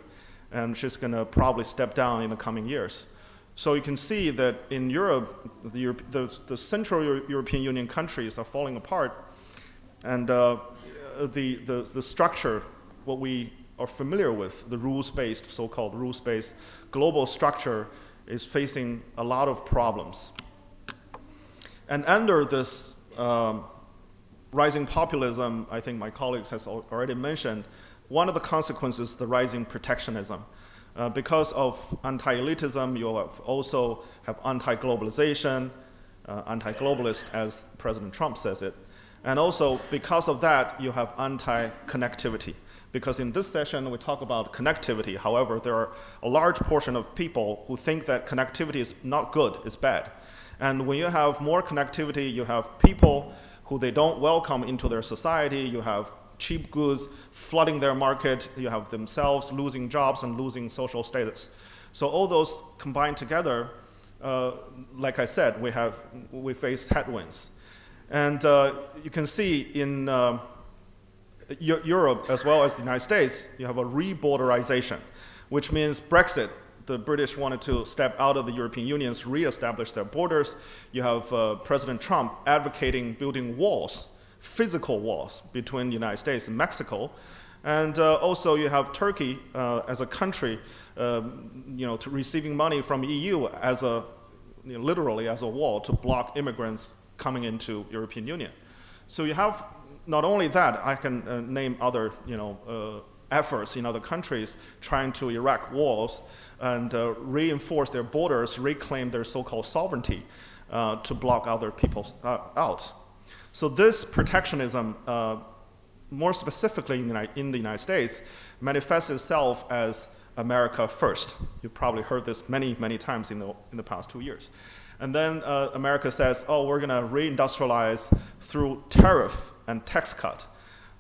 Speaker 6: and she's going to probably step down in the coming years. So you can see that in Europe, the Central European Union countries are falling apart, and the structure, what we are familiar with, the rules-based, so-called rules-based global structure, is facing a lot of problems. And under this rising populism, I think my colleagues has already mentioned, one of the consequences is the rising protectionism. Because of anti-elitism, you also have anti-globalization, anti-globalist, as President Trump says it. And also, because of that, you have anti-connectivity. Because in this session, we talk about connectivity. However, there are a large portion of people who think that connectivity is not good, it's bad. And when you have more connectivity, you have people who they don't welcome into their society, you have cheap goods flooding their market, you have themselves losing jobs and losing social status. So all those combined together, like I said, we face headwinds. And you can see in Europe as well as the United States, you have a re-borderization, which means Brexit. The British wanted to step out of the European Union, re-establish their borders. You have President Trump advocating building walls, physical walls between the United States and Mexico. And also you have Turkey as a country, to receiving money from EU as literally as a wall to block immigrants coming into European Union. So you have not only that, I can name other efforts in other countries trying to erect walls and reinforce their borders, reclaim their so-called sovereignty to block other people out. So this protectionism, more specifically in the United States, manifests itself as America first. You've probably heard this many, many times in the past 2 years. And then America says, oh, we're going to reindustrialize through tariff and tax cut.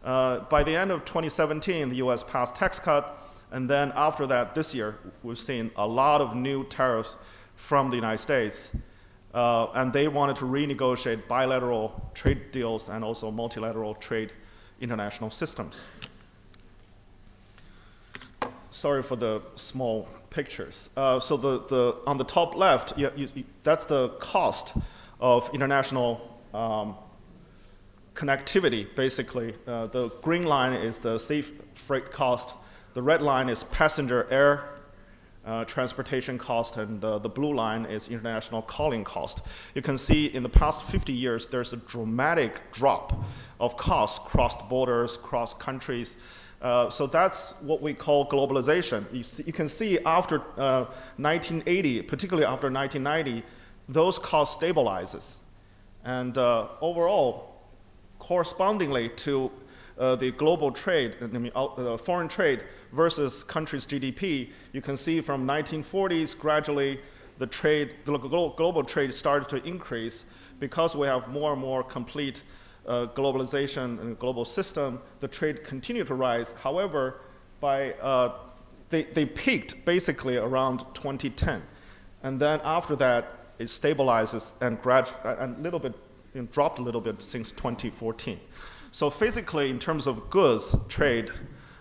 Speaker 6: By the end of 2017, the US passed tax cut, and then after that, this year, we've seen a lot of new tariffs from the United States, and they wanted to renegotiate bilateral trade deals and also multilateral trade international systems. Sorry for the small pictures. So on the top left, that's the cost of international connectivity, basically. The green line is the sea freight cost. The red line is passenger air transportation cost, and the blue line is international calling cost. You can see in the past 50 years, there's a dramatic drop of costs cross borders, cross countries. So that's what we call globalization. You can see after 1980, particularly after 1990, those costs stabilizes. And overall, correspondingly to the global trade, foreign trade versus countries' GDP, you can see from 1940s gradually the global trade started to increase because we have more and more complete globalization and global system. The trade continued to rise. However, they peaked basically around 2010, and then after that it stabilizes and dropped a little bit since 2014. So physically, in terms of goods trade,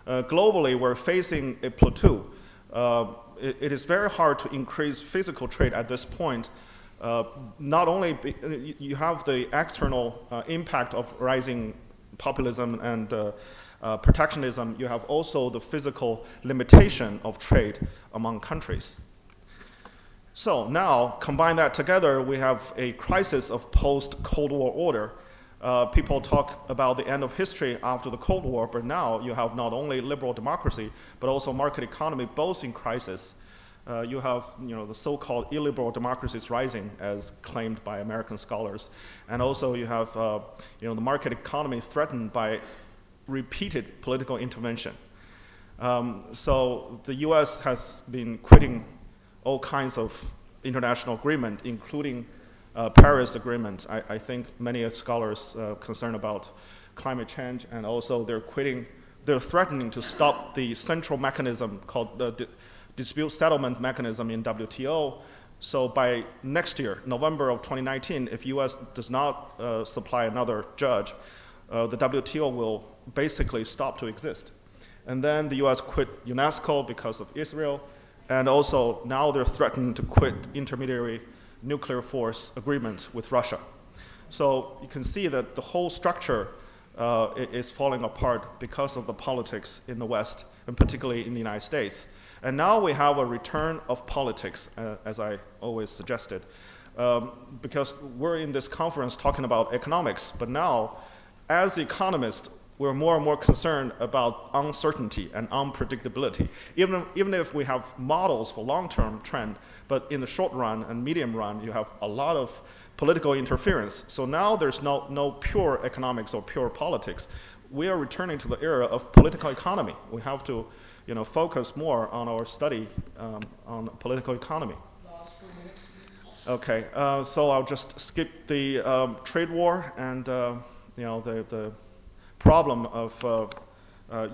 Speaker 6: globally we're facing a plateau. It is very hard to increase physical trade at this point. Not only you have the external impact of rising populism and protectionism, you have also the physical limitation of trade among countries. So now, combine that together, we have a crisis of post-Cold War order. People talk about the end of history after the Cold War, but now you have not only liberal democracy, but also market economy, both in crisis. You have the so-called illiberal democracies rising, as claimed by American scholars. And also you have the market economy threatened by repeated political intervention. So the US has been quitting all kinds of international agreement, including Paris Agreement. I think many scholars concerned about climate change, and also they're threatening to stop the central mechanism called the dispute settlement mechanism in WTO. So by next year, November of 2019, if US does not supply another judge, the WTO will basically stop to exist. And then the US quit UNESCO because of Israel. And also now they're threatening to quit intermediary nuclear force agreement with Russia. So you can see that the whole structure is falling apart because of the politics in the West, and particularly in the United States. And now we have a return of politics, as I always suggested, because we're in this conference talking about economics, but now, as economists, we're more and more concerned about uncertainty and unpredictability. Even if we have models for long-term trend, but in the short run and medium run, you have a lot of political interference. So now there's no pure economics or pure politics. We are returning to the era of political economy. We have to focus more on our study on political economy.
Speaker 3: Last 2 minutes, please.
Speaker 6: Okay, so I'll just skip the trade war and the problem of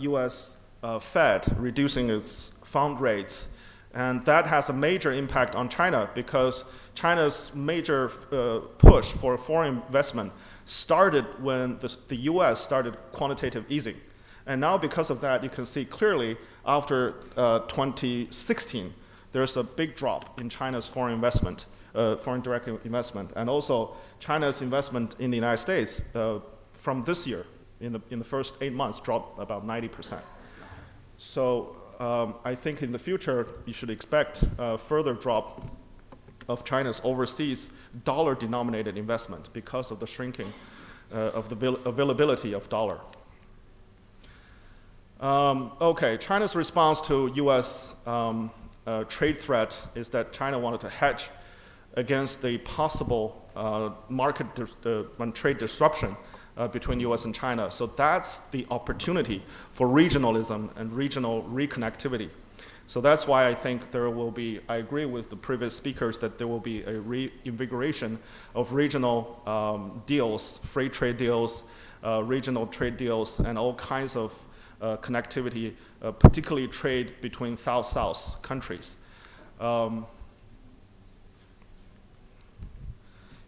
Speaker 6: U.S. Fed reducing its fund rates. And that has a major impact on China because China's major push for foreign investment started when the U.S. started quantitative easing. And now because of that, you can see clearly after 2016, there's a big drop in China's foreign investment, foreign direct investment, and also China's investment in the United States from this year, in the first 8 months, dropped about 90%. So I think in the future, you should expect a further drop of China's overseas dollar-denominated investment because of the shrinking of the availability of dollar. Okay, China's response to U.S. Trade threat is that China wanted to hedge against the possible market and trade disruption between U.S. and China. So that's the opportunity for regionalism and regional reconnectivity. So that's why I think there will be, I agree with the previous speakers that there will be a reinvigoration of regional deals, free trade deals, regional trade deals, and all kinds of connectivity, particularly trade between South-South countries. You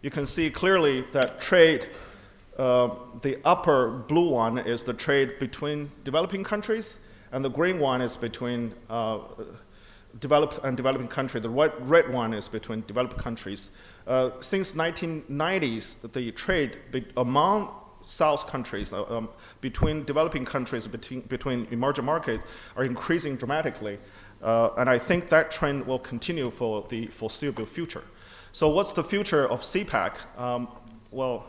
Speaker 6: can see clearly that trade, the upper blue one is the trade between developing countries, and the green one is between developed and developing countries. The red one is between developed countries. Since 1990s, the trade among South countries, between developing countries, between emerging markets, are increasing dramatically. And I think that trend will continue for the foreseeable future. So what's the future of CPEC? Well,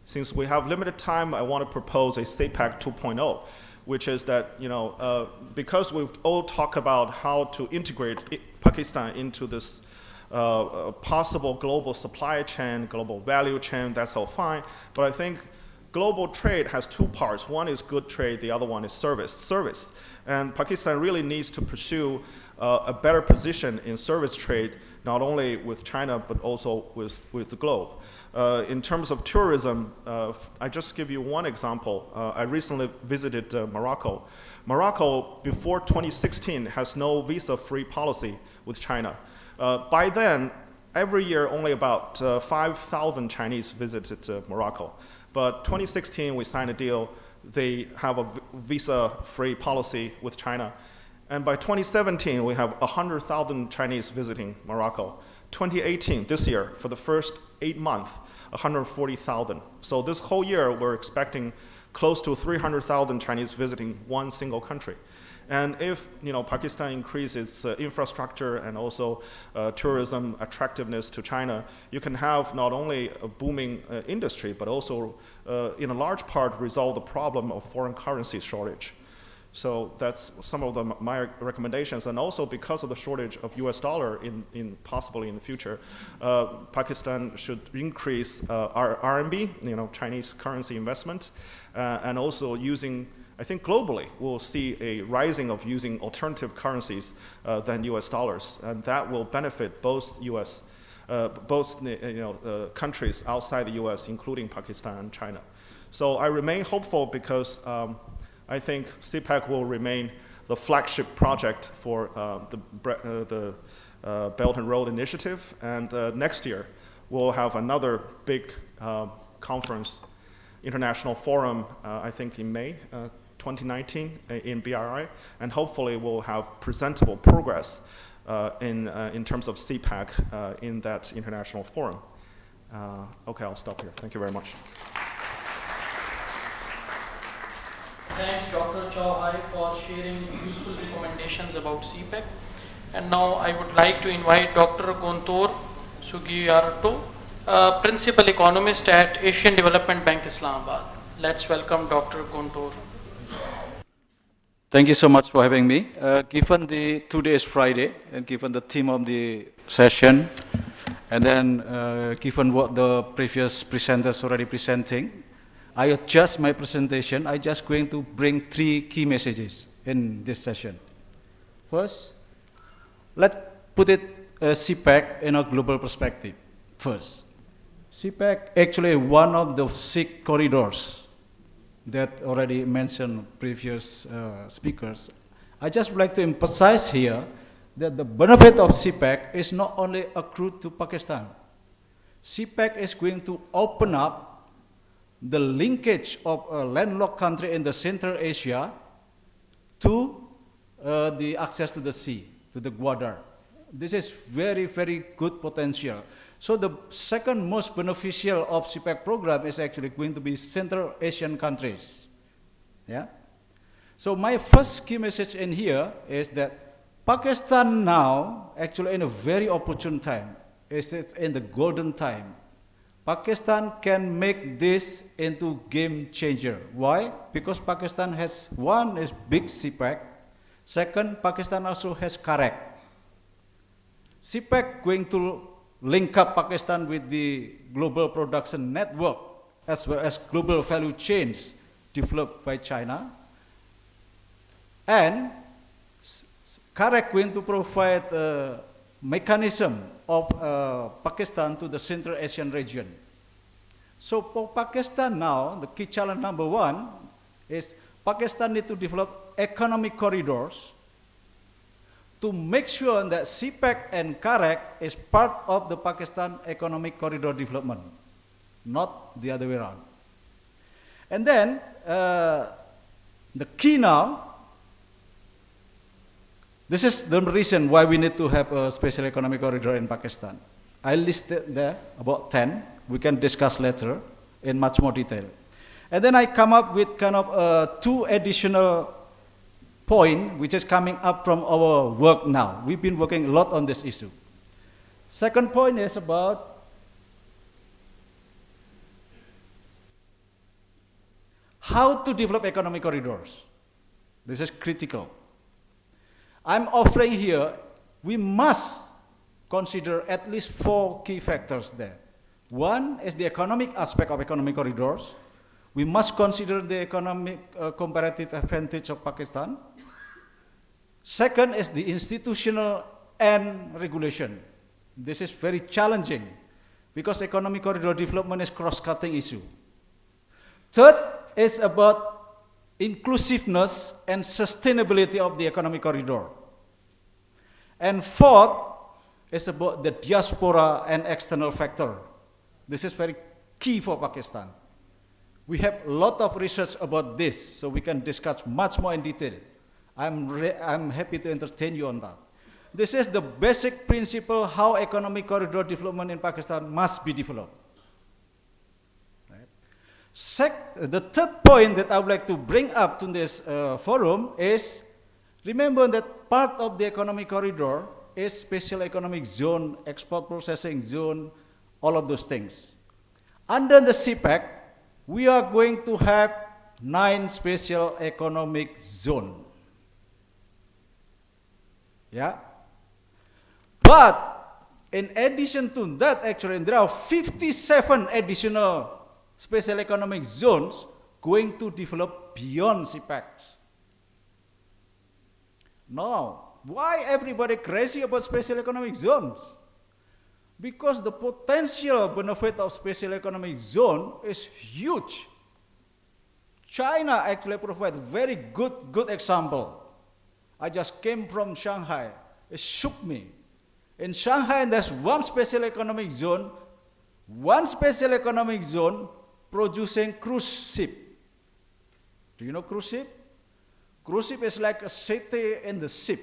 Speaker 6: since we have limited time, I want to propose a CPEC 2.0, which is that, because we've all talked about how to integrate Pakistan into this possible global supply chain, global value chain, that's all fine. But I think global trade has two parts. One is good trade, the other one is service. And Pakistan really needs to pursue a better position in service trade, not only with China, but also with the globe. In terms of tourism, I just give you one example. I recently visited Morocco. Morocco, before 2016, has no visa-free policy with China. By then, every year only about 5,000 Chinese visited Morocco. But 2016, we signed a deal. They have a visa-free policy with China. And by 2017, we have 100,000 Chinese visiting Morocco. 2018, this year, for the first 8 months, 140,000. So this whole year, we're expecting close to 300,000 Chinese visiting one single country. And if Pakistan increases infrastructure and also tourism attractiveness to China, you can have not only a booming industry, but also in a large part resolve the problem of foreign currency shortage. So that's some of my recommendations. And also because of the shortage of US dollar possibly in the future, Pakistan should increase our RMB, Chinese currency investment, and also using, I think globally, we'll see a rising of using alternative currencies than US dollars. And that will benefit both countries outside the US, including Pakistan and China. So I remain hopeful because I think CPEC will remain the flagship project for the Belt and Road Initiative. And next year, we'll have another big conference, international forum, I think in May 2019 in BRI. And hopefully we'll have presentable progress in terms of CPEC in that international forum. Okay, I'll stop here. Thank you very much.
Speaker 3: Thanks, Dr. Chow Hai, for sharing useful recommendations about CPEC. And now I would like to invite Dr. Gontor Sugiarto, Principal Economist at Asian Development Bank, Islamabad. Let's welcome Dr. Gontor.
Speaker 7: Thank you so much for having me. Given today is Friday, and given the theme of the session, and then given what the previous presenters already presenting, I adjust my presentation. I'm just going to bring 3 key messages in this session. First, let's put it CPEC in a global perspective. First, CPEC actually one of the 6 corridors that already mentioned previous speakers. I just would like to emphasize here that the benefit of CPEC is not only accrued to Pakistan. CPEC is going to open up the linkage of a landlocked country in the Central Asia to the access to the sea, to the Gwadar. This is very, very good potential. So the second most beneficial of CPEC program is actually going to be Central Asian countries. Yeah. So my first key message in here is that Pakistan now, actually in a very opportune time, is in the golden time. Pakistan can make this into game changer. Why? Because Pakistan has, one is big CPEC. Second, Pakistan also has CAREC. CPEC going to link up Pakistan with the global production network as well as global value chains developed by China. And CAREC going to provide a mechanism of Pakistan to the Central Asian region. So for Pakistan now, the key challenge number 1 is Pakistan need to develop economic corridors to make sure that CPEC and CAREC is part of the Pakistan economic corridor development, not the other way around. And then the key now, this is the reason why we need to have a special economic corridor in Pakistan. I listed there about 10. We can discuss later in much more detail. And then I come up with kind of 2 additional points which is coming up from our work now. We've been working a lot on this issue. Second point is about how to develop economic corridors. This is critical. I'm offering here, we must consider at least 4 key factors there. One is the economic aspect of economic corridors. We must consider the economic comparative advantage of Pakistan. Second is the institutional and regulation. This is very challenging because economic corridor development is cross-cutting issue. Third is about inclusiveness and sustainability of the economic corridor. And fourth is about the diaspora and external factor. This is very key for Pakistan. We have a lot of research about this, so we can discuss much more in detail. I'm happy to entertain you on that. This is the basic principle how economic corridor development in Pakistan must be developed. Right. The third point that I would like to bring up to this forum is, remember that part of the economic corridor is special economic zone, export processing zone, all of those things. Under the CPEC, we are going to have 9 special economic zones. Yeah? But in addition to that, actually, there are 57 additional special economic zones going to develop beyond CPEC. Now, why everybody crazy about special economic zones? Because the potential benefit of special economic zone is huge. China actually provides very good example. I just came from Shanghai. It shook me. In Shanghai, there's one special economic zone producing cruise ship. Do you know cruise ship? Cruise ship is like a city in the ship.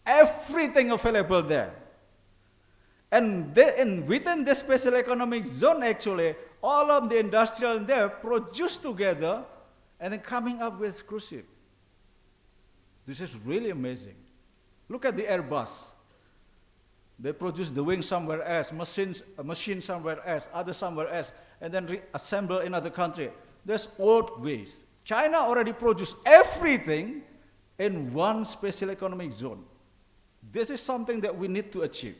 Speaker 7: Everything available there. And within the special economic zone, actually, all of the industrial there produced together and then coming up with cruise ship. This is really amazing. Look at the Airbus. They produce the wing somewhere else, a machine somewhere else, other somewhere else, and then reassemble in other country. There's old ways. China already produced everything in one special economic zone. This is something that we need to achieve.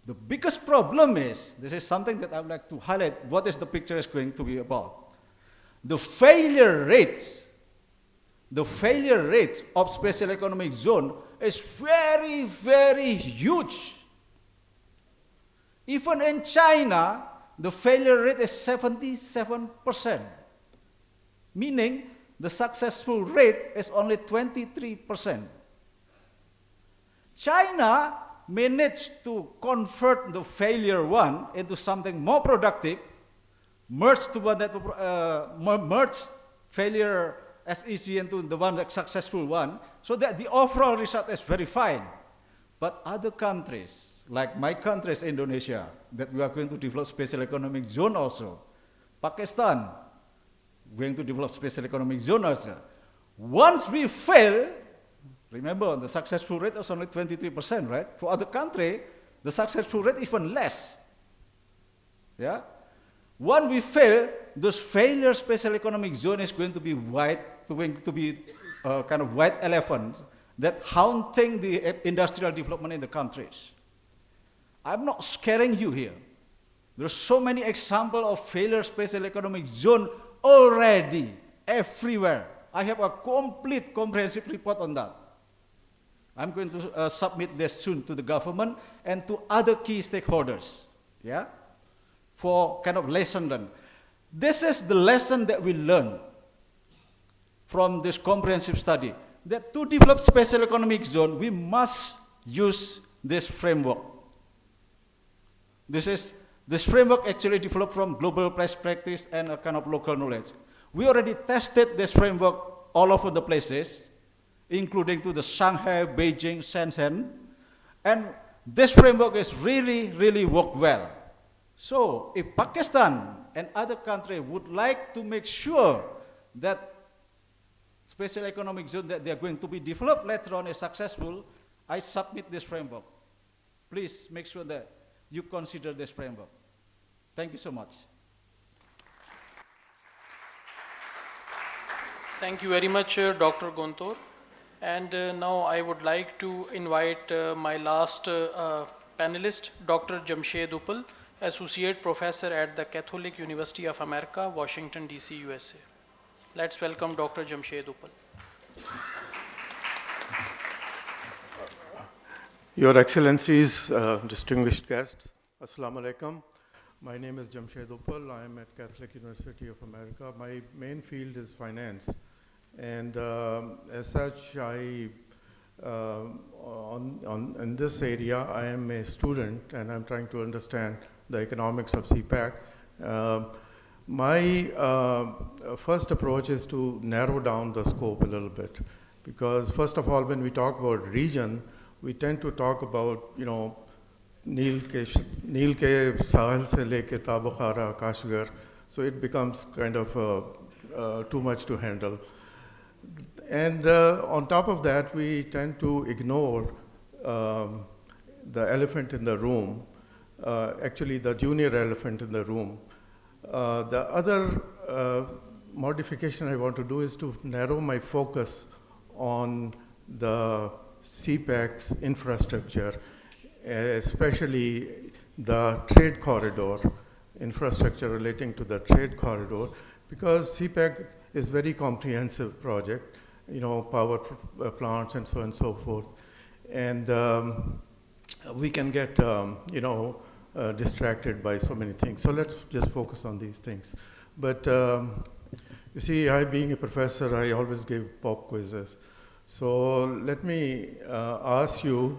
Speaker 7: The biggest problem is, this is something that I would like to highlight, what is the picture is going to be about. The failure rate of special economic zone is very, very huge. Even in China, the failure rate is 77%, meaning the successful rate is only 23%. China managed to convert the failure one into something more productive, merge failure as easy into the one that's successful one, so that the overall result is very fine. But other countries, like my country, Indonesia, that we are going to develop special economic zone also. Pakistan, going to develop special economic zone also. Once we fail, remember the successful rate is only 23%, right? For other country, the successful rate is even less. Yeah? When we fail, this failure special economic zone is going to be kind of white elephant that haunting the industrial development in the countries. I'm not scaring you here. There's so many examples of failure special economic zone already everywhere. I have a complete comprehensive report on that. I'm going to submit this soon to the government and to other key stakeholders, yeah, for kind of lesson learned. This is the lesson that we learn from this comprehensive study, that to develop special economic zone, we must use this framework. This framework actually developed from global best practice and a kind of local knowledge. We already tested this framework all over the places, including to the Shanghai, Beijing, Shenzhen, and this framework is really worked well. So if Pakistan and other countries would like to make sure that special economic zone that they are going to be developed later on is successful, I submit this framework. Please make sure that you consider this framework. Thank you so much.
Speaker 3: Thank you very much, Dr. Gontor. And now I would like to invite my last panelist, Dr. Jamshed Uppal, Associate Professor at the Catholic University of America, Washington, D.C., USA. Let's welcome Dr. Jamshed Uppal.
Speaker 8: Your Excellencies, distinguished guests, Assalamu alaikum. My name is Jamshed Uppal. I am at Catholic University of America. My main field is finance. And as such, in this area, I am a student and I'm trying to understand the economics of CPEC. My first approach is to narrow down the scope a little bit. Because first of all, when we talk about region, we tend to talk about, Neel ke sahel se leke Ta Bukhara, Kashgar, so it becomes kind of too much to handle. And on top of that, we tend to ignore the elephant in the room, actually the junior elephant in the room. The other modification I want to do is to narrow my focus on the CPEC's infrastructure, especially the trade corridor, infrastructure relating to the trade corridor, because CPEC is a very comprehensive project, power plants and so on and so forth. And we can get, distracted by so many things. So let's just focus on these things. But you see, I being a professor, I always give pop quizzes. So let me ask you,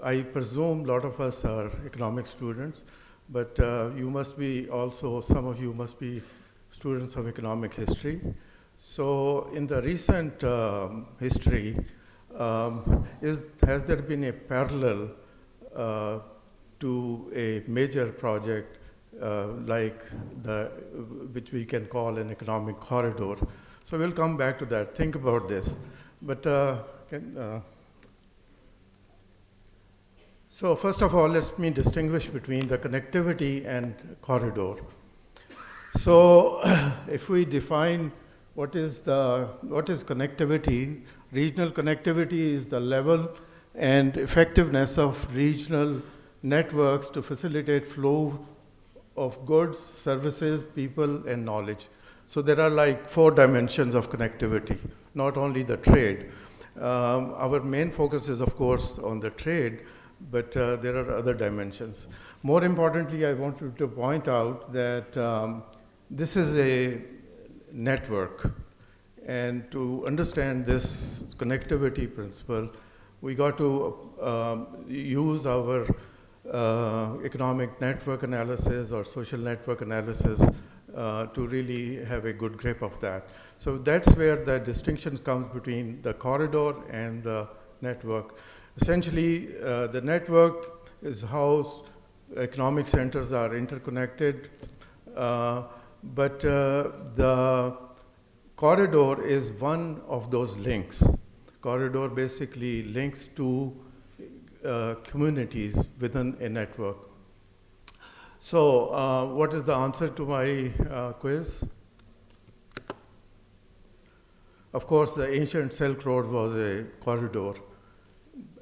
Speaker 8: I presume a lot of us are economic students, but you must be also, some of you must be students of economic history. So in the recent history, has there been a parallel to a major project which we can call an economic corridor? So we'll come back to that. Think about this. But so first of all, let me distinguish between the connectivity and corridor. So if we define what is connectivity, regional connectivity is the level and effectiveness of regional networks to facilitate flow of goods, services, people, and knowledge. So there are like 4 dimensions of connectivity, not only the trade. Our main focus is, of course, on the trade, but there are other dimensions. More importantly, I wanted to point out that this is a network. And to understand this connectivity principle, we got to use our economic network analysis or social network analysis to really have a good grip of that. So that's where the distinction comes between the corridor and the network. Essentially, the network is how economic centers are interconnected, but the corridor is one of those links. Corridor basically links to communities within a network. So what is the answer to my quiz? Of course, the ancient Silk Road was a corridor.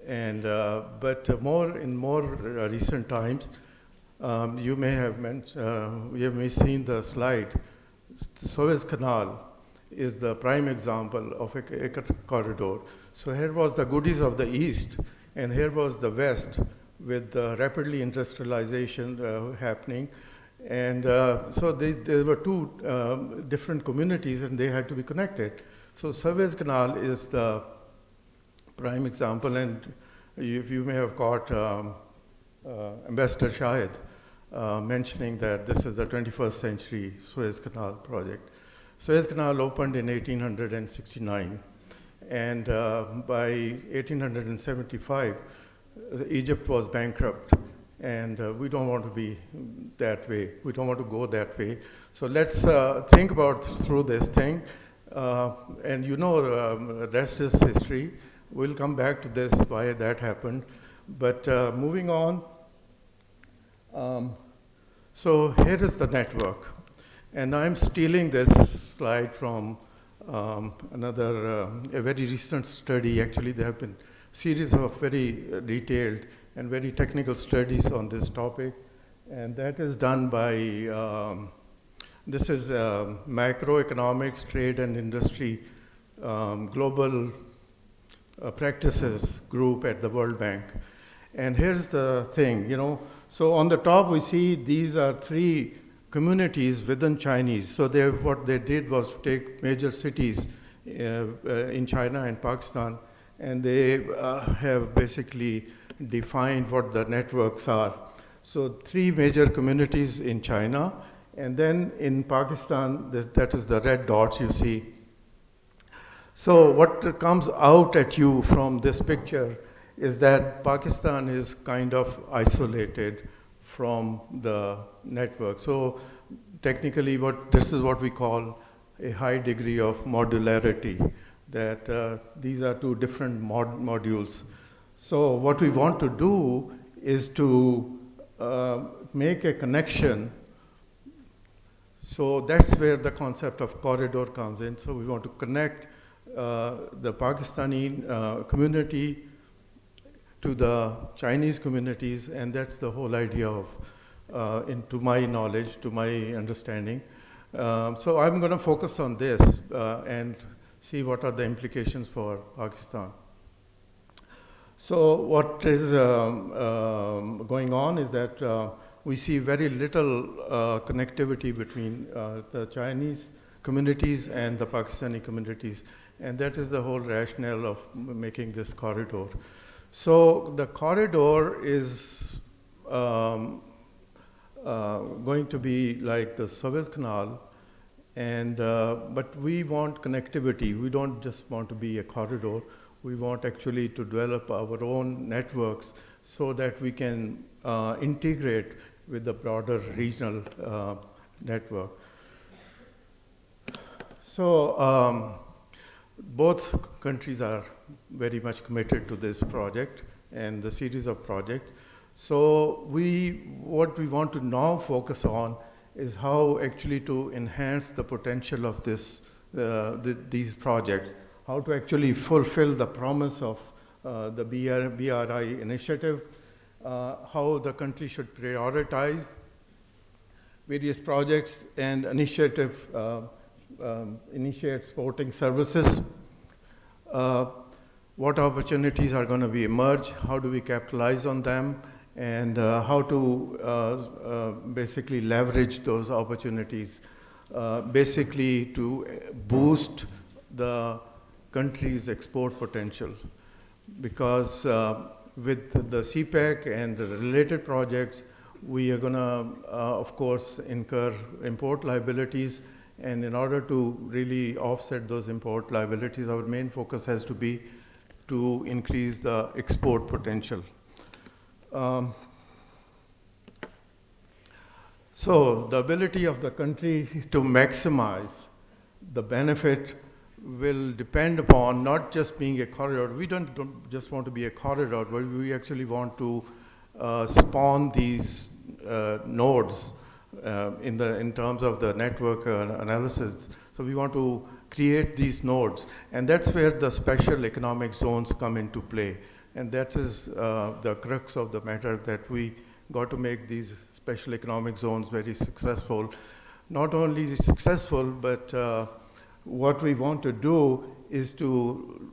Speaker 8: And, but in more recent times, you may have you may seen the slide. The Suez Canal is the prime example of a corridor. So here was the goodies of the East, and here was the West with the rapidly industrialization happening. And so there were 2 different communities, and they had to be connected. So Suez Canal is the prime example, and you may have caught Ambassador Shahid mentioning that this is the 21st century Suez Canal project. Suez Canal opened in 1869, and by 1875, Egypt was bankrupt, and we don't want to be that way. We don't want to go that way. So let's think about through this thing, and rest is history. We'll come back to this, why that happened. But moving on, so here is the network. And I'm stealing this slide from a very recent study. Actually, there have been a series of very detailed and very technical studies on this topic. And that is done by, this is macroeconomics, trade and industry global practices group at the World Bank. And here's the thing, so on the top we see these are 3 communities within Chinese. So what they did was to take major cities in China and Pakistan, and they have basically defined what the networks are. So 3 major communities in China, and then in Pakistan, that is the red dots you see. So what comes out at you from this picture is that Pakistan is kind of isolated from the network. So technically this is what we call a high degree of modularity, that these are 2 different modules. So what we want to do is to make a connection. So that's where the concept of corridor comes in. So we want to connect the Pakistani community to the Chinese communities, and that's the whole idea of, to my knowledge, to my understanding. So I'm going to focus on this and see what are the implications for Pakistan. So what is going on is that we see very little connectivity between the Chinese communities and the Pakistani communities, and that is the whole rationale of making this corridor. So the corridor is going to be like the Suez Canal, and but we want connectivity. We don't just want to be a corridor. We want actually to develop our own networks so that we can integrate with the broader regional network. So both countries are very much committed to this project and the series of projects. So what we want to now focus on is how actually to enhance the potential of these projects, how to actually fulfill the promise of the BRI initiative, how the country should prioritize various projects and initiate supporting services, what opportunities are going to be emerge, how do we capitalize on them, and how to basically leverage those opportunities, basically to boost the country's export potential. Because with the CPEC and the related projects, we are going to, of course, incur import liabilities. And in order to really offset those import liabilities, our main focus has to be to increase the export potential. So the ability of the country to maximize the benefit will depend upon not just being a corridor. We don't just want to be a corridor, but we actually want to spawn these nodes in terms of the network analysis. So we want to create these nodes, and that's where the special economic zones come into play. And that is the crux of the matter, that we got to make these special economic zones very successful. Not only successful, but what we want to do is to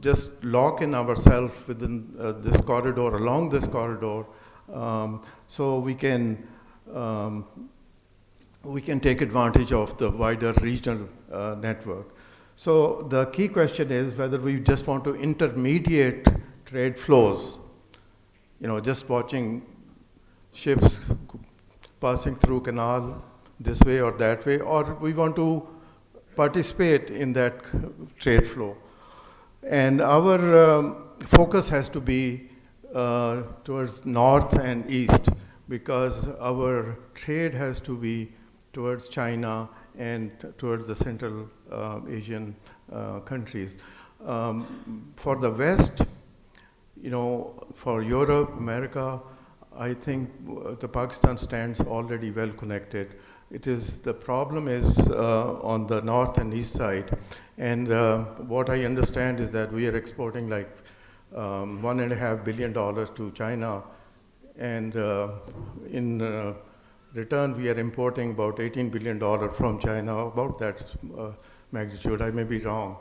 Speaker 8: just lock in ourselves within this corridor, along this corridor, so we can take advantage of the wider regional network. So the key question is whether we just want to intermediate trade flows, just watching ships passing through canal this way or that way, or we want to participate in that trade flow. And our focus has to be towards north and east, because our trade has to be towards China and towards the Central Asian countries. For the West, for Europe, America, I think the Pakistan stands already well connected. The problem is on the north and east side. And what I understand is that we are exporting like $1.5 billion to China And in return, we are importing about $18 billion from China, about that magnitude. I may be wrong.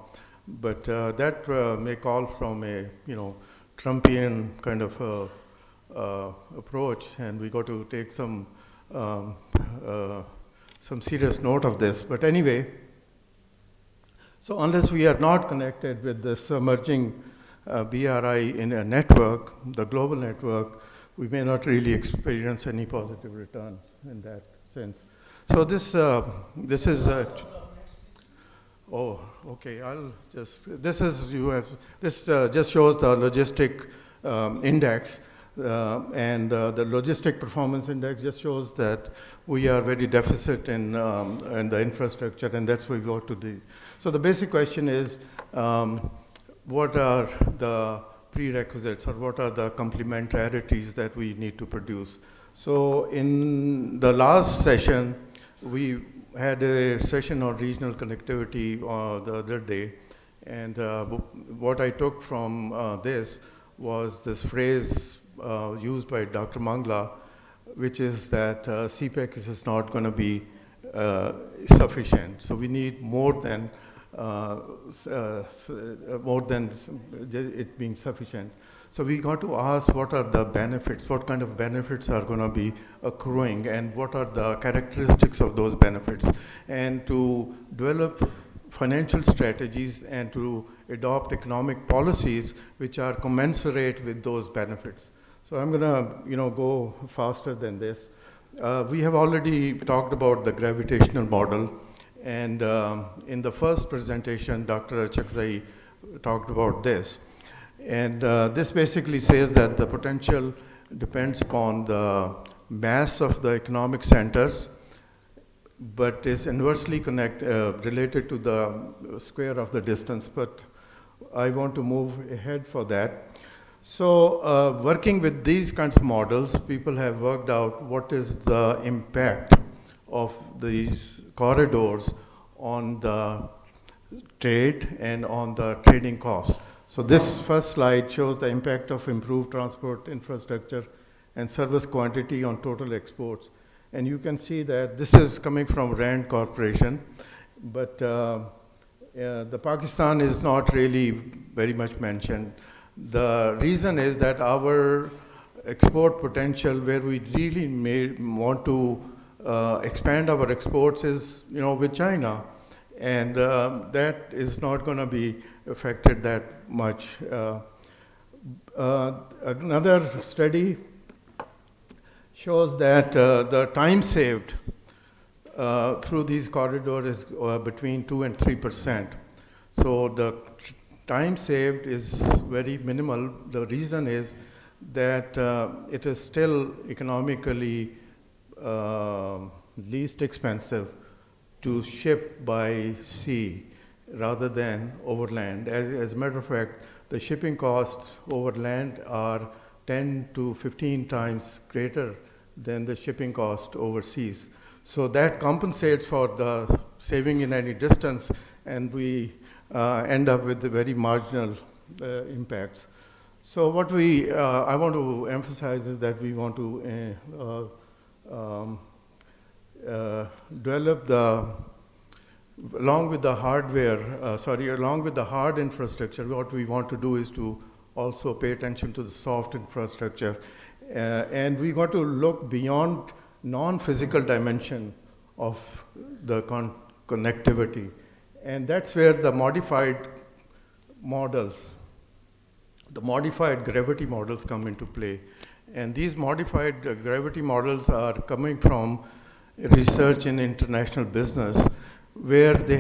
Speaker 8: But that may call from a, Trumpian kind of approach, and we got to take some serious note of this. But anyway, so unless we are not connected with this emerging BRI in a network, the global network, we may not really experience any positive returns in that sense. So this is oh, okay. This just shows the logistic index, and the logistic performance index just shows that we are very deficit in the infrastructure, and that's what we go to the. So the basic question is, what are the prerequisites, or what are the complementarities that we need to produce? So in the last session, we had a session on regional connectivity the other day, and what I took from this was this phrase used by Dr. Mangla, which is that CPEC is not going to be sufficient. So we need more than it being sufficient. So we got to ask, what are the benefits, what kind of benefits are going to be accruing, and what are the characteristics of those benefits, and to develop financial strategies and to adopt economic policies which are commensurate with those benefits. So I'm going to go faster than this. We have already talked about the gravitational model, and in the first presentation, Dr. Achakzai talked about this. And this basically says that the potential depends upon the mass of the economic centers, but is inversely related to the square of the distance. But I want to move ahead for that. So working with these kinds of models, people have worked out what is the impact of these corridors on the trade and on the trading costs. So this first slide shows the impact of improved transport infrastructure and service quantity on total exports. And you can see that this is coming from RAND Corporation, but the Pakistan is not really very much mentioned. The reason is that our export potential, where we really may want to expand our exports, is with China, and that is not going to be affected that much. Another study shows that the time saved through these corridors is between 2 and 3%. So the time saved is very minimal. The reason is that it is still economically least expensive to ship by sea rather than overland. As a matter of fact, the shipping costs overland are 10 to 15 times greater than the shipping cost overseas. So that compensates for the saving in any distance, and we end up with the very marginal impacts. So what I want to emphasize is that we want to develop along with the hard infrastructure, what we want to do is to also pay attention to the soft infrastructure. And we got to look beyond non-physical dimension of the connectivity. And that's where the modified gravity models come into play. And these modified gravity models are coming from research in international business, where they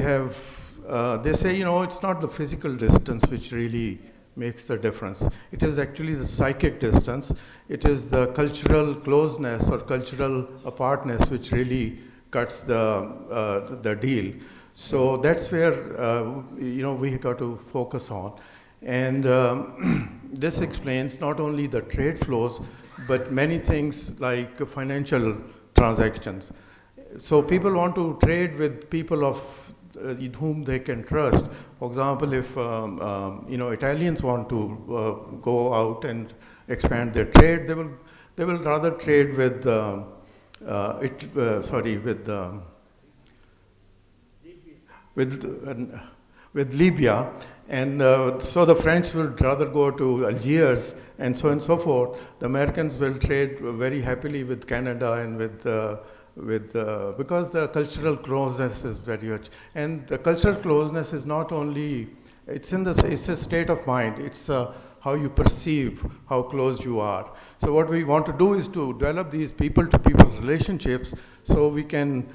Speaker 8: say, it's not the physical distance which really makes the difference. It is actually the psychic distance. It is the cultural closeness or cultural apartness which really cuts the deal. So that's where we got to focus on. And this explains not only the trade flows, but many things like financial transactions. So people want to trade with people of whom they can trust. For example, if Italians want to go out and expand their trade, they will They will rather trade with, with Libya, and so the French will rather go to Algiers and so on and so forth. The Americans will trade very happily with Canada and because the cultural closeness is very much, and the cultural closeness is not only, it's a state of mind. It's how you perceive how close you are. So what we want to do is to develop these people-to-people relationships so we can,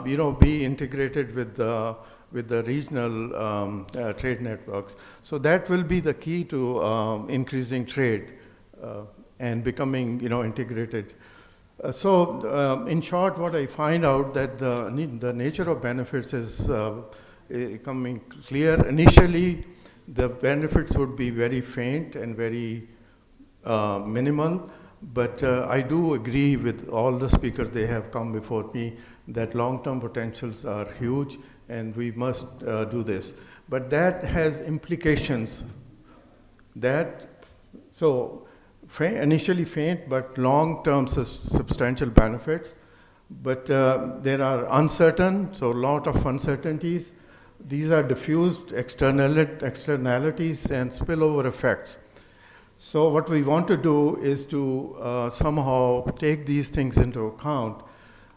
Speaker 8: be integrated with the regional trade networks. So that will be the key to increasing trade and becoming, integrated. In short, what I find out that the nature of benefits is becoming clear. Initially, the benefits would be very faint and very minimal, but I do agree with all the speakers, they have come before me, that long-term potentials are huge and we must do this. But that has implications. Initially faint, but long-term substantial benefits. But there are uncertain, so a lot of uncertainties. These are diffused externalities and spillover effects. So what we want to do is to somehow take these things into account.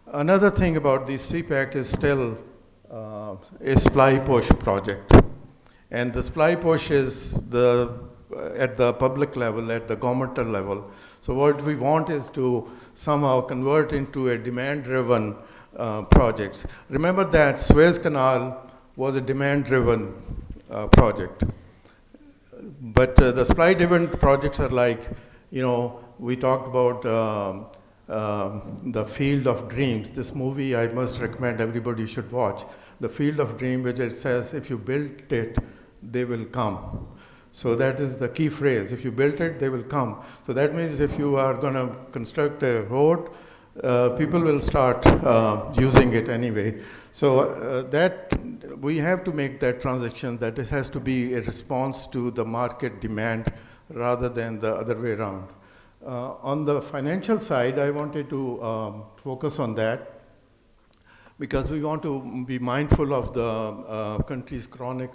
Speaker 8: Another thing about the CPEC is still a supply push project. And the supply push is at the public level, at the governmental level. So what we want is to somehow convert into a demand-driven projects. Remember that Suez Canal was a demand-driven project. But the supply-driven projects are like, we talked about the Field of Dreams. This movie I must recommend everybody should watch. The Field of Dreams, which it says, if you build it, they will come. So that is the key phrase. If you build it, they will come. So that means if you are going to construct a road, people will start using it anyway. So that we have to make that transaction, that it has to be a response to the market demand rather than the other way around. On the financial side, I wanted to focus on that because we want to be mindful of the country's chronic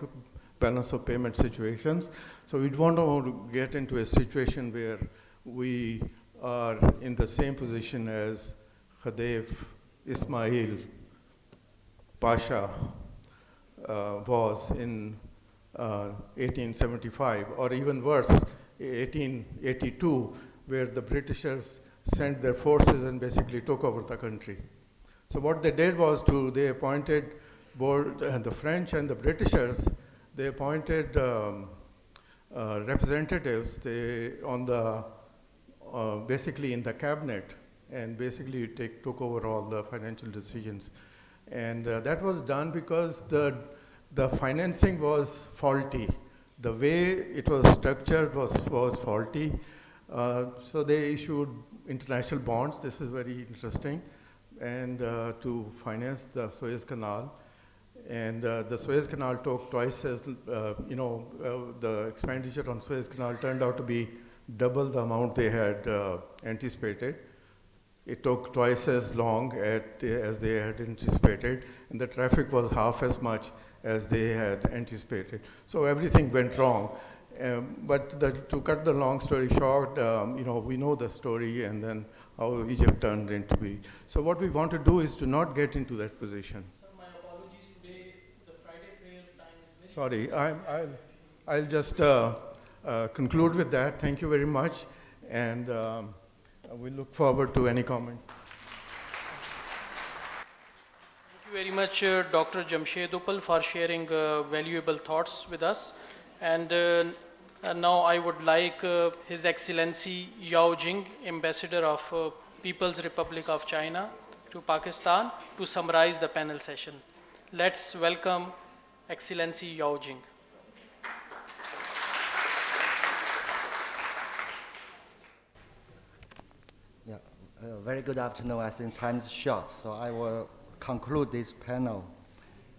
Speaker 8: balance of payment situations. So we don't want to get into a situation where we are in the same position as Khadif Ismail Pasha was in 1875, or even worse, 1882, where the Britishers sent their forces and basically took over the country. So what they did was they appointed both the French and the Britishers. They appointed representatives basically in the cabinet, and basically took over all the financial decisions. And that was done because the financing was faulty. The way it was structured was faulty. So they issued international bonds. This is very interesting, and to finance the Suez Canal. And the Suez Canal took twice as, the expenditure on Suez Canal turned out to be double the amount they had anticipated. It took twice as long as they had anticipated, and the traffic was half as much as they had anticipated. So everything went wrong. But to cut the long story short, we know the story and then how Egypt turned into be. So what we want to do is to not get into that position.
Speaker 3: My apologies today, the Friday prayer time is missed.
Speaker 8: Sorry, I'll just conclude with that. Thank you very much, and we look forward to any comments.
Speaker 3: Thank you very much, Dr. Jamshed Uppal, for sharing valuable thoughts with us. And now I would like His Excellency Yao Jing, Ambassador of People's Republic of China to Pakistan, to summarize the panel session. Let's welcome Excellency Yao Jing.
Speaker 2: Very good afternoon. I think time is short, so I will conclude this panel.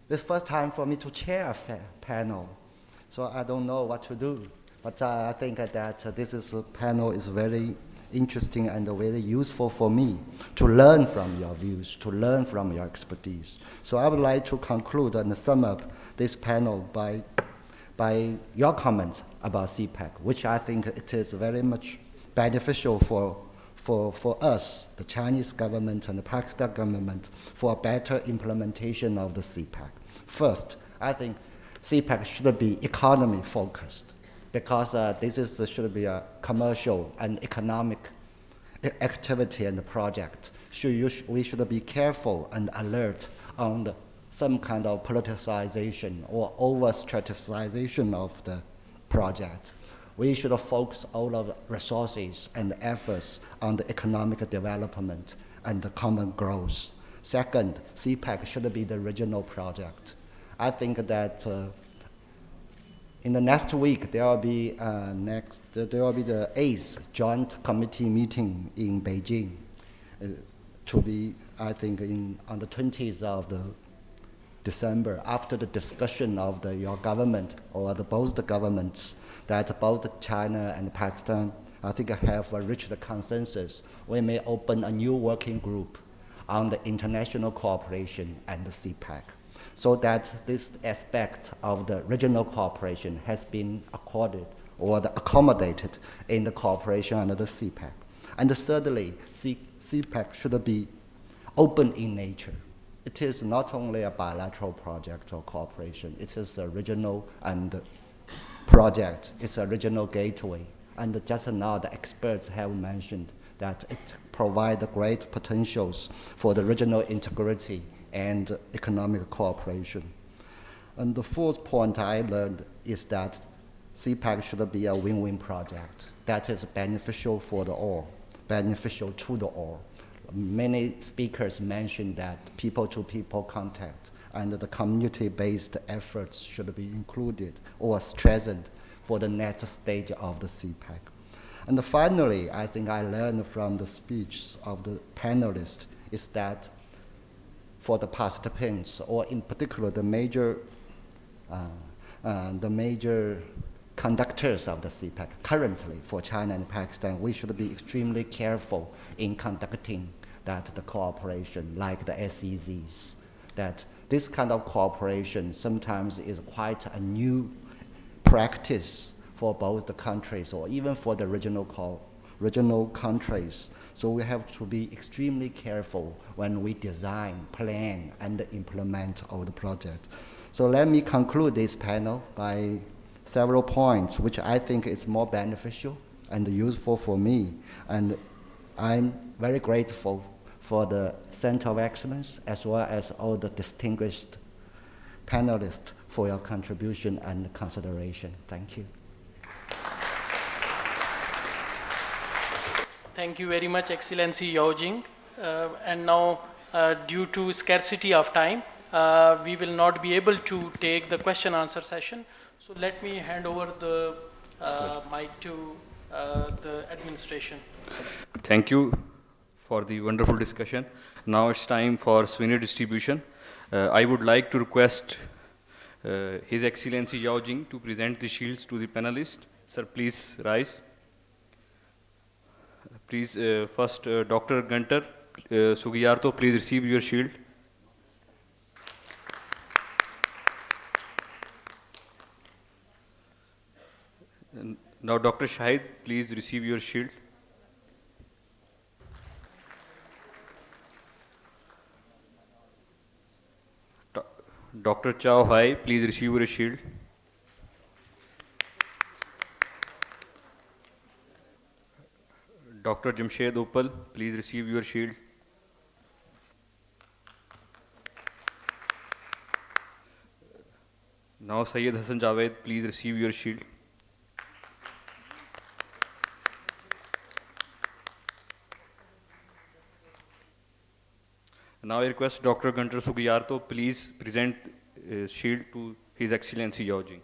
Speaker 2: This is the first time for me to chair a panel, so I don't know what to do. But I think that this panel is very interesting and very useful for me to learn from your views, to learn from your expertise. So I would like to conclude and sum up this panel by your comments about CPEC, which I think it is very much beneficial for us, the Chinese government and the Pakistan government, for a better implementation of the CPEC. First, I think CPEC should be economy focused, because should be a commercial and economic activity and project. We should be careful and alert on some kind of politicization or over-strategization of the project. We should focus all of the resources and efforts on the economic development and the common growth. Second, CPEC should be the regional project. I think that in the next week there will be the 8th Joint Committee meeting in Beijing, to be, I think, on the 20th of December, after the discussion of your government or both the governments, that both China and Pakistan, I think, have reached a consensus. We may open a new working group on the international cooperation and the CPEC, so that this aspect of the regional cooperation has been accorded or accommodated in the cooperation under the CPEC. And thirdly, CPEC should be open in nature. It is not only a bilateral project or cooperation, it is a regional and project. It's a regional gateway. And just now the experts have mentioned that it provides great potentials for the regional integrity and economic cooperation. And the fourth point I learned is that CPEC should be a win-win project that is beneficial for the all, beneficial to the all. Many speakers mentioned that people-to-people contact and the community-based efforts should be included or strengthened for the next stage of the CPEC. And finally, I think I learned from the speech of the panelists is that for the participants, or in particular the major conductors of the CPEC currently for China and Pakistan, we should be extremely careful in conducting the cooperation, like the SEZs, that this kind of cooperation sometimes is quite a new practice for both the countries or even for the regional countries. So we have to be extremely careful when we design, plan, and implement all the projects. So let me conclude this panel by several points, which I think is more beneficial and useful for me. And I'm very grateful for the Center of Excellence, as well as all the distinguished panelists for your contribution and consideration. Thank you.
Speaker 3: Thank you very much, Excellency Yao Jing. And now, due to scarcity of time, we will not be able to take the question-answer session. So let me hand over the mic to the administration.
Speaker 1: Thank you for the wonderful discussion. Now it's time for souvenir distribution. I would like to request His Excellency Yao Jing to present the shields to the panelists. Sir, please rise. Please, first, Dr. Gunter Sugiyarto, please receive your shield. And now, Dr. Shahid, please receive your shield. Dr. Chao Hai, please receive your shield. Dr. Jamshed Opal, please receive your shield. Now Syed Hassan Javed, please receive your shield. Now I request Dr. Gunter Sugiyarto, please present shield to His Excellency Yao Jing.